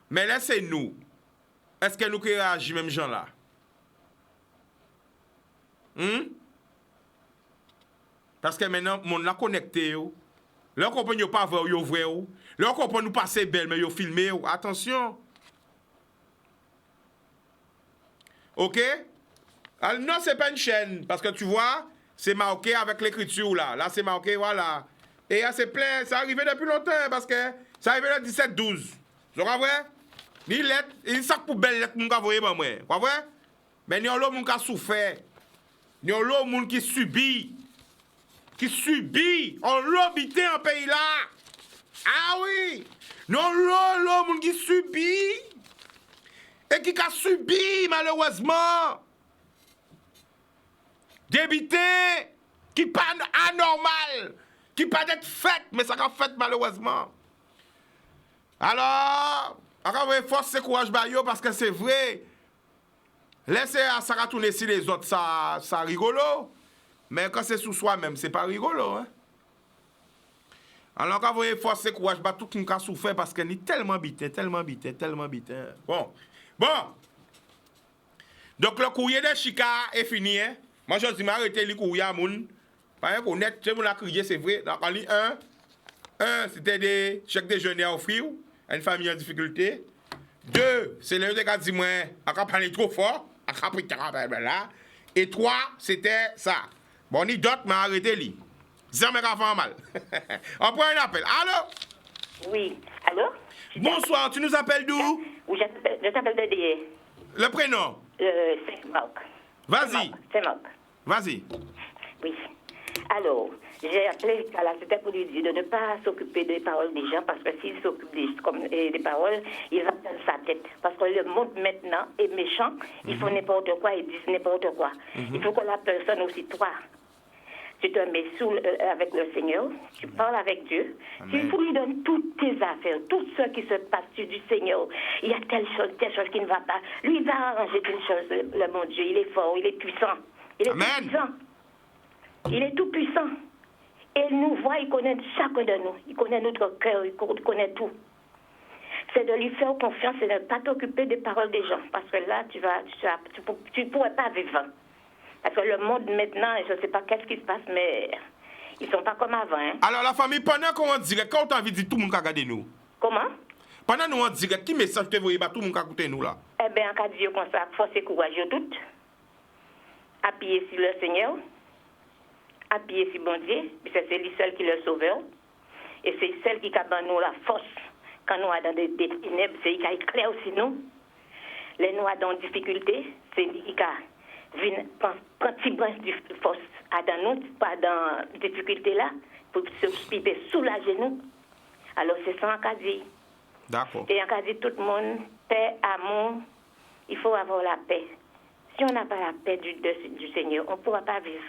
mais laissez-nous. Est-ce que nous réagissons même gens là? Parce que maintenant, mon l'a connecté. Là, on peut pas voir yo vrai. Là, on peut nous passer belle, mais yo filmer. Attention. OK? Alors, non, c'est pas une chaîne. Parce que tu vois, c'est marqué avec l'écriture là. Là, c'est marqué, voilà. Et là, c'est plein. Ça arrivé depuis longtemps parce que ça arrivé le 17-12. Tu vois vrai? Ni lettre, une sac poubelle lettre moun ka voye ba moi. Kwa vrai? Mais ni on l'autre moun ka souffert. Ni on l'autre moun qui subit. On l'habite en pays là. Ah oui. Non l'autre moun qui subit. Et qui a subi malheureusement. Débité qui pas anormal, qui pas d'être fait, mais ça a fait malheureusement. Alors, force et courage parce que c'est vrai. Laissez à ça retourner si les autres, ça rigolo. Mais quand c'est sous soi-même, c'est pas rigolo. Hein? Alors, quand vous voyez force et courage, tout le monde a souffert parce qu'il est tellement bité. Bon. Donc, le courrier de Chica est fini. Hein? Moi, je dis, m'arrêter le courrier à moun. Pas un honnête, je vous l'ai crié, c'est vrai. Donc, on lit un, c'était des chèques déjeuner à offrir à une famille en difficulté. 2, c'est le gars dit moi, on a parlé trop fort, on a pris là. Et 3, c'était ça. Bon, ni d'autres, mais arrêtez lui. Ça m'a fait mal. On prend un appel. Allô? Oui. Allô? Bonsoir, tu nous appelles d'où? Oui, je t'appelle de DE. Le prénom? C'est Marc. Vas-y. C'est Marc. Vas-y. Oui. Alors, j'ai appelé à la c'était pour lui dire de ne pas s'occuper des paroles des gens parce que s'il s'occupe des paroles, il va perdre sa tête. Parce que le monde maintenant est méchant, ils font n'importe quoi, ils disent n'importe quoi. Il faut que la personne aussi, toi, tu te mets avec le Seigneur, tu parles avec Dieu. Il faut lui donner toutes tes affaires, tout ce qui se passe du Seigneur. Il y a telle chose qui ne va pas. Lui, il va arranger telle chose, le bon Dieu. Il est fort, il est puissant. Il est tout puissant. Il est tout puissant. Et il nous voit, il connaît chacun de nous. Il connaît notre cœur, il connaît tout. C'est de lui faire confiance et de ne pas t'occuper des paroles des gens. Parce que là, tu ne pourrais pas vivre. Parce que le monde maintenant, je ne sais pas qu'est-ce qui se passe, mais ils ne sont pas comme avant. Hein. Alors la famille, pendant qu'on en direct, quand on t'a envie de dire tout le monde a regardé nous? Comment? Pendant nous en direct, qui message te voyez, tout le monde a écouté nous là? Eh bien, en cas de Dieu comme ça, force et courage tout. Appuyer sur le Seigneur. Appuyer sur bon Dieu. C'est lui seul qui est le sauveur. Et c'est celle qui a nous la force. Quand nous sommes dans des ténèbres, c'est lui qui éclaire aussi nous. Les nous dans des difficultés, c'est lui qui a quand tu branches de force dans nous, pas dans des difficultés là, pour se soulager nous. Alors c'est ça en cas dit. D'accord. Et en cas dit tout le monde, paix, amour, il faut avoir la paix. Si on n'a pas la paix du Seigneur, on ne pourra pas vivre.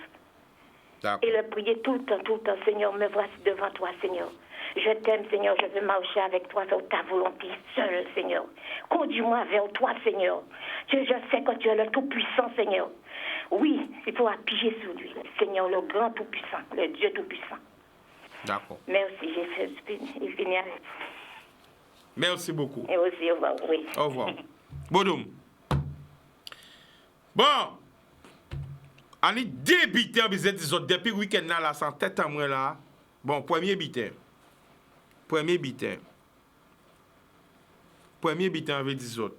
Et le prier tout le temps, Seigneur, me voici devant toi, Seigneur. Je t'aime, Seigneur. Je veux marcher avec toi sur ta volonté seule, Seigneur. Conduis-moi vers toi, Seigneur. Je sais que tu es le Tout-Puissant, Seigneur. Oui, il faut appuyer sur lui. Seigneur, le grand Tout-Puissant, le Dieu Tout-Puissant. D'accord. Merci, j'ai fait fini avec. Merci beaucoup. Et aussi, au revoir, oui. Au revoir. Bodoum. Bon. On est débité en bizet des autres. Depuis le week-end là, sans tête à moi là. Bon, premier bitin. Premier bitin avec des autres.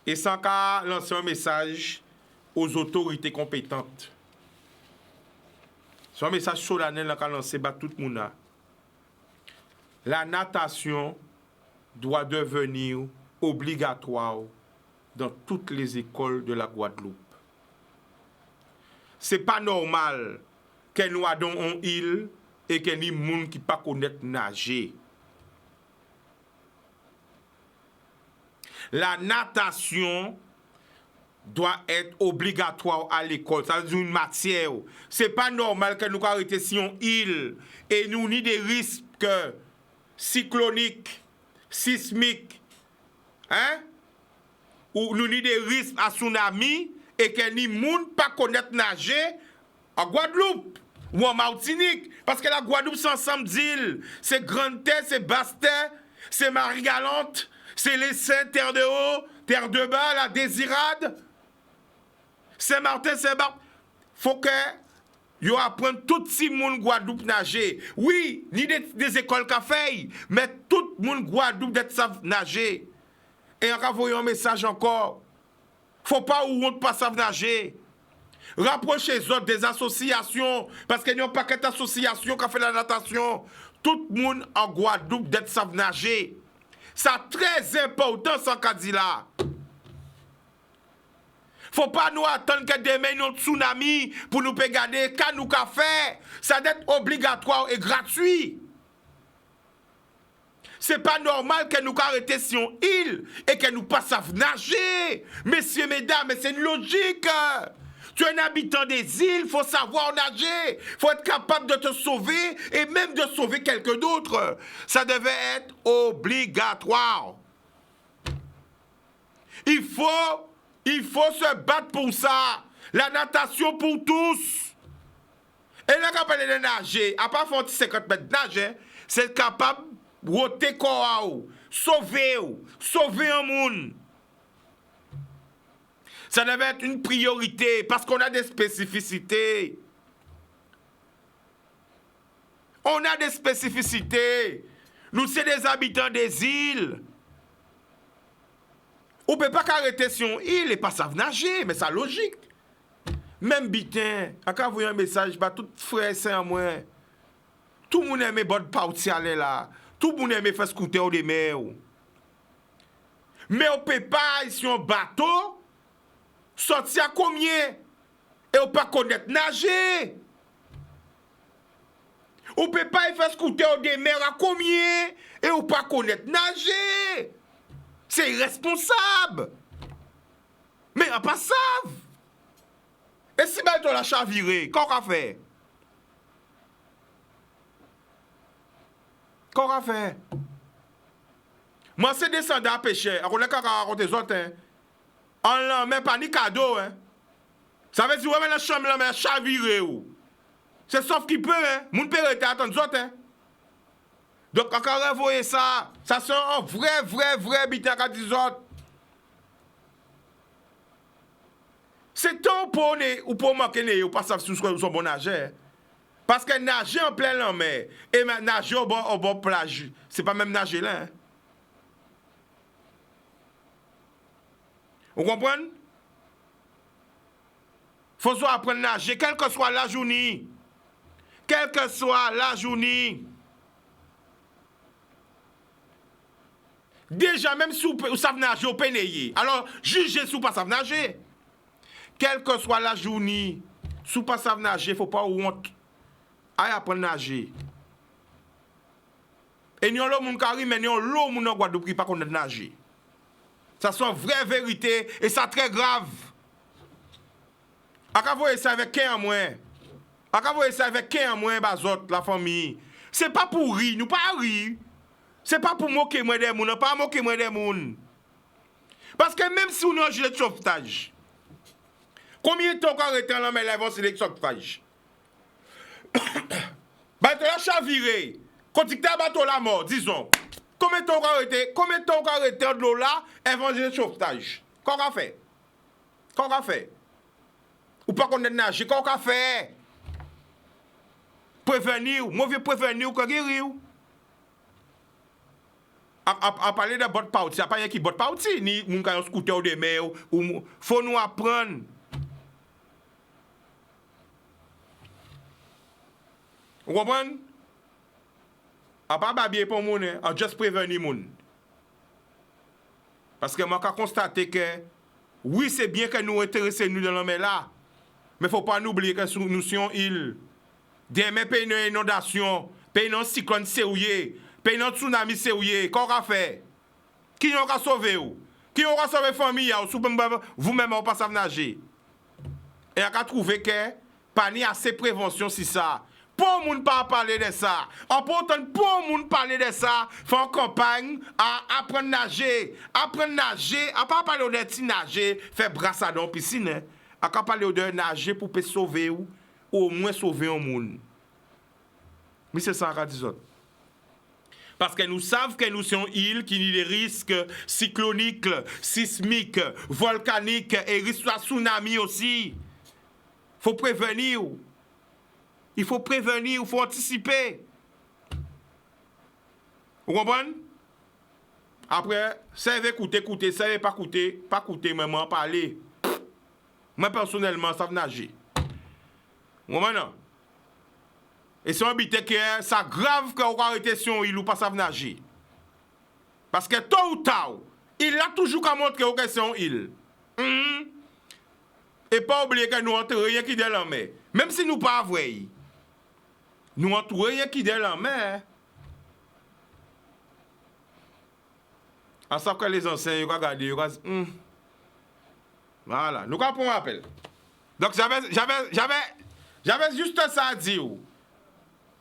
Et sans qu'à lancer un message aux autorités compétentes. C'est un message solennel qu'a lancé par tout le monde. La natation doit devenir obligatoire dans toutes les écoles de la Guadeloupe. C'est pas normal que nous avons une île et que n'y ait des gens qui ne connaissent pas nager. La natation doit être obligatoire à l'école. Ça veut dire une matière. C'est pas normal que nous arrêtions sur une île et nous avons des risques cycloniques, sismiques, hein? Ou nous avons des risques à tsunami et que ni moun pas connaître nager en Guadeloupe ou en Martinique. Parce que la Guadeloupe, c'est ensemble d'îles. C'est Grande-Terre, c'est Basse-Terre, c'est Marie-Galante, c'est les Saints, Terre de Haut, Terre de Bas, la Désirade. Saint-Martin, Saint-Barth. Faut que yo apprenne tout si moun Guadeloupe nager. Oui, ni des écoles café, mais tout moun Guadeloupe d'être savent nager. Et on va envoyer un message encore. Faut pas ou on pas savent nager. Rapprochez les autres des associations, parce qu'il y a un paquet d'associations qui fait la natation. Tout le monde en Guadeloupe d'être savent nager. C'est très important, ce qu'a dit là. Faut pas nous attendre que demain il y ait un tsunami pour nous regarder qu'à nous qu'a fait. Ça doit être obligatoire et gratuit. C'est pas normal que nous arrêtions sur une île et que nous pas savons nager. Messieurs, mesdames, c'est une logique. Tu es un habitant des îles, il faut savoir nager. Il faut être capable de te sauver et même de sauver quelqu'un d'autre. Ça devait être obligatoire. Il faut se battre pour ça. La natation pour tous. Et là, quand on parle de nager, à part faire 50 mètres de nager, c'est capable de ôter corps, sauver un monde. Ça devait être une priorité parce qu'on a des spécificités. On a des spécificités. Nous, c'est des habitants des îles. On ne peut pas arrêter sur une île et pas savoir nager, mais c'est logique. Même bitin, quand vous voyez un message, bah, tout frère, c'est à moi. Tout le monde aime bonne partie aller là. Tout le monde aime faire scooter des mers. Mais on ne peut pas, sur un bateau, sortir à combien et on ne peut pas connaître nager. On ne peut pas faire scooter des mers à combien et on ne peut pas connaître nager. C'est irresponsable. Mais on pas savent. Et si ben on la chaviré, qu'est-ce qu'on fait? Qu'est-ce qu'on fait? Moi, c'est descendre à pêcher. On a qu'à raconter les autres. On n'en met pas ni cadeau. Ça veut dire que la chambre là, chaviré. C'est sauf qui peut. Moun peut rester attendre les autres. Donc, quand on revoit ça, ça c'est un vrai bitin à des autres. C'est temps pour manquer ou pas savoir si vous sont bon nager. Parce que nager en plein la mer et nager au bord plage, c'est pas même nager là. Hein? Vous comprenez? Faut soit apprendre à nager, quelle que soit la journée. Quelle que soit la journée. Déjà, même si vous savez nager, vous pouvez. Alors, jugez si vous ne savez pas nager. Quelle que soit la journée, si vous ne savez pas nager, il ne faut pas honte. Allez apprendre à nager. Et nous avons des gens qui mais nous avons des gens qui ne connaissent pas nager. Ça, c'est une vraie vérité et c'est très grave. Vous voyez ça avec qui en moins? Vous voyez ça avec qui en moins, la famille? c'est pas pour rire, nous pas rire. C'est pas pour moquer moi des moun, pas moquer moi des moun. Parce que même si on a un gilet de sauvetage, combien de temps qu'on arrête en mais là, c'est de sauvetage? Bateau la chaviré, quand tu as bateau la mort, disons. Combien de temps qu'on arrête de l'eau là, évangile de sauvetage? Qu'est-ce qu'on a fait? Qu'est-ce qu'on a fait? Ou pas qu'on ait nagé, qu'est-ce qu'on a fait? Prévenir, mauvais prévenir ou qu'on guérir. À parler de bot party, il n'y a pas rien qui bot party, ni moun ka yon scooter ou de mer, ou faut nous apprendre. Vous comprenez? A pas babyer pour moun, a juste prévenir moun. Parce que moi, j'ai constaté que, oui, c'est bien que nous intéressons nous dans le mer là, mais il ne faut pas oublier que nous sommes île. Demain, pays une inondation, pays un cyclone sérieux, pays un tsunami sérieux, qu'est-ce qu'on a fait? Qui a sauvé ou? Qui a sauvé la famille ou vous-même vous pas savez nager? Et on a trouvé que pas ni assez prévention si ça. Pour moun pas parler de ça. En pourtant pour moun parler de ça, faire campagne à apprendre nager, à pas parler de petit nager, faire brassade en piscine, à parler de nager pour sauver ou au moins sauver un monde. Mais c'est ça qu'on dit. Parce que nous savons que nous sommes une île qui a des risques cycloniques, sismiques, volcaniques et risques de tsunami aussi. Il faut prévenir. Il faut prévenir, il faut anticiper. Vous comprenez? Après, savez écouter, savez pas écouter, mais moi parler. Moi personnellement, ça veut nager. Vous comprenez? Et si on habite que ça grave qu'on arrête son île ou pas ça nager. Parce que tôt ou tard, il a toujours qu'à montrer que c'est une île. Et pas oublier que nous n'entrons rien qui est dans la mer. Même si nous pas vrai. Nous n'entrons rien qui est dans la mer. En ça que les anciens, ils regardent, ils disent, voilà, nous avons un appel. Donc j'avais juste ça à dire.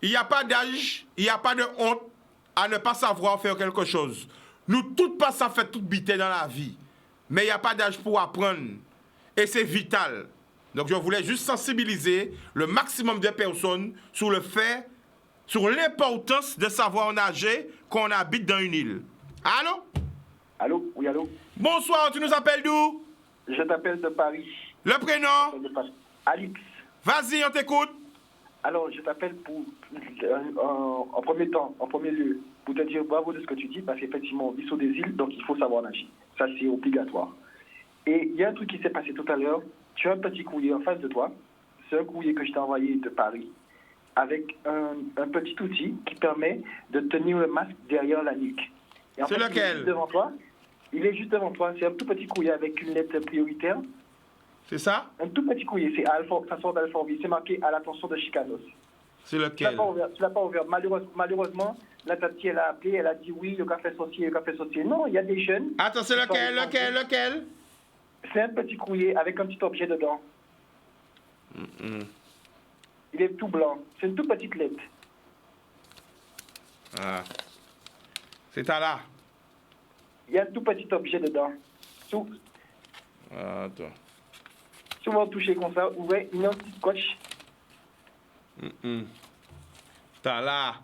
Il n'y a pas d'âge, il n'y a pas de honte à ne pas savoir faire quelque chose. Nous toutes pas ça fait toute bité dans la vie. Mais il n'y a pas d'âge pour apprendre. Et c'est vital. Donc je voulais juste sensibiliser le maximum de personnes sur le fait, sur l'importance de savoir nager quand on habite dans une île. Allô? Allô? Oui, allô? Bonsoir, tu nous appelles d'où? Je t'appelle de Paris. Le prénom? Alix. Vas-y, on t'écoute. Alors, je t'appelle pour, en premier lieu, pour te dire bravo de ce que tu dis, parce qu'effectivement, on vit sur des îles, donc il faut savoir nager. Ça, c'est obligatoire. Et il y a un truc qui s'est passé tout à l'heure. Tu as un petit courrier en face de toi. C'est un courrier que je t'ai envoyé de Paris, avec un petit outil qui permet de tenir le masque derrière la nuque. Et en c'est fait, lequel? Il est juste devant toi. C'est un tout petit courrier avec une lettre prioritaire. C'est ça? Un tout petit courrier, c'est ça sort d'Alfortville, c'est marqué à l'attention de Chicanos. C'est lequel? Tu l'as pas ouvert. Malheureusement, la tati, elle a appelé, elle a dit oui, le café sorcier. Non, il y a des jeunes. Attends, c'est lequel? C'est un petit courrier avec un petit objet dedans. Il est tout blanc. C'est une toute petite lettre. Ah. C'est à là. Il y a un tout petit objet dedans. Attends. Souvent touché comme ça, ouvrez une petite coche. T'as là.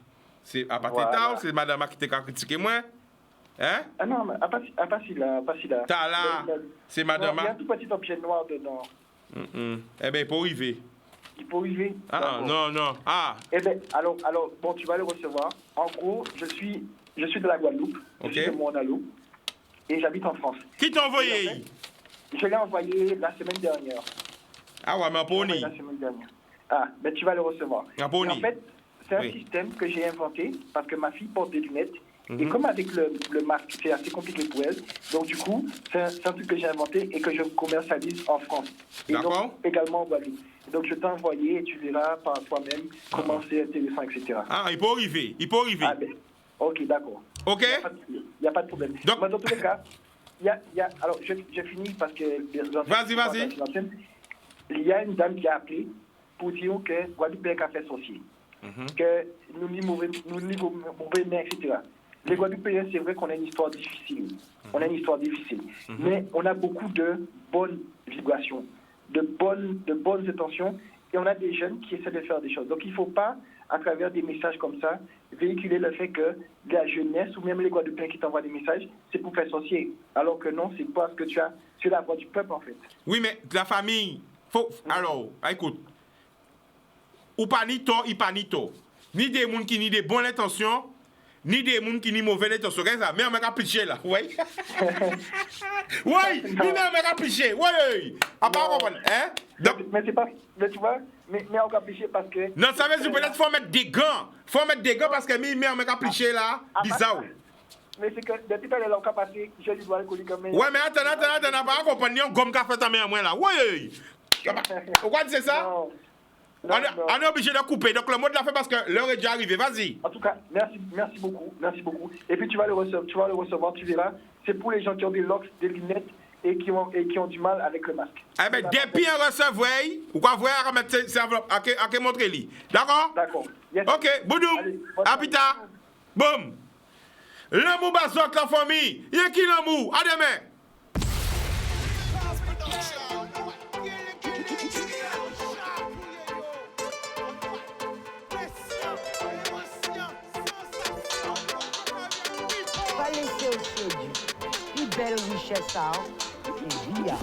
C'est à partir Voilà. de c'est madame qui t'a critiqué moi. Hein? Ah non, mais pas si là. T'as là. C'est madame. Il y a un tout petit objet noir dedans. Eh bien, il faut arriver. Il faut arriver. Ah, non. Ah. Eh bien, alors, bon, tu vas le recevoir. En gros, je suis de la Guadeloupe. Ok. Je suis de Montnalo. Et j'habite en France. Qui t'a envoyé? Je l'ai envoyé la semaine dernière. Ah ouais, mais pour ni. La semaine dernière. Ah, mais tu vas le recevoir. Ah, pour Et en ni. fait, c'est un Oui. système que j'ai inventé parce que ma fille porte des lunettes. Et comme avec le masque, c'est assez compliqué pour elle. Donc, du coup, c'est un truc que j'ai inventé et que je commercialise en France. Et D'accord. donc, également en Guadeloupe. Donc, je t'ai envoyé et tu verras par toi-même comment c'est intéressant, etc. Ah, il peut arriver. Ah, ben, ok, d'accord. Ok? Il n'y a pas de problème. Donc- Mais dans tous les cas, alors, je finis parce que... Vas-y. Il y a une dame qui a appelé pour dire que Guadeloupe est un café sorcier. que nous niveau mauvais, etc. Les Guadeloupéens, c'est vrai qu'on a une histoire difficile. On a une histoire difficile. Mais on a beaucoup de bonnes vibrations, de bonnes intentions, et on a des jeunes qui essaient de faire des choses. Donc il ne faut pas, à travers des messages comme ça, véhiculer le fait que la jeunesse, ou même les Guadeloupéens qui t'envoient des messages, c'est pour faire sorcier. Alors que non, c'est parce que tu as, c'est la voix du peuple, en fait. Oui, mais la famille, faut... Alors, écoute, ou pas ni tort, il pas ni tort. Ni des gens qui ni des bonnes intentions, ni des gens qui ni mauvaises intentions. Qu'est-ce que ça? Mais on m'a pliché là, oui. Oui, ni on m'a pliché, oui. À part comprendre, hein? Donc, mais c'est pas, mais tu vois, mais on va plicher parce que... Non, ça veut dire peut-être qu'il faut mettre des gants. Faut mettre des gants parce que on m'a pliché là, bizarre. Mais c'est que depuis qu'elle est là, on va passer, je lui dois alcoolique comme... Ouais, mais attends, pas comprendre, on gomme café ta main à moi là, oui. Pourquoi c'est ça? Non. On est obligé de couper, donc le mot de la fin parce que l'heure est déjà arrivée, vas-y. En tout cas, merci beaucoup. Et puis tu vas le recevoir, tu verras. C'est pour les gens qui ont des locks, des lunettes et qui ont du mal avec le masque. Eh bien, depuis un recevoir, ou quoi voir à mettre cette enveloppe, à montrer lui. D'accord? D'accord. Yes. Ok, boudoum, habita, boum. L'amour basote la famille, il y a qui l'amour? À demain. Pas laisser au Seigneur. Plus belle richesse, ça. Et via.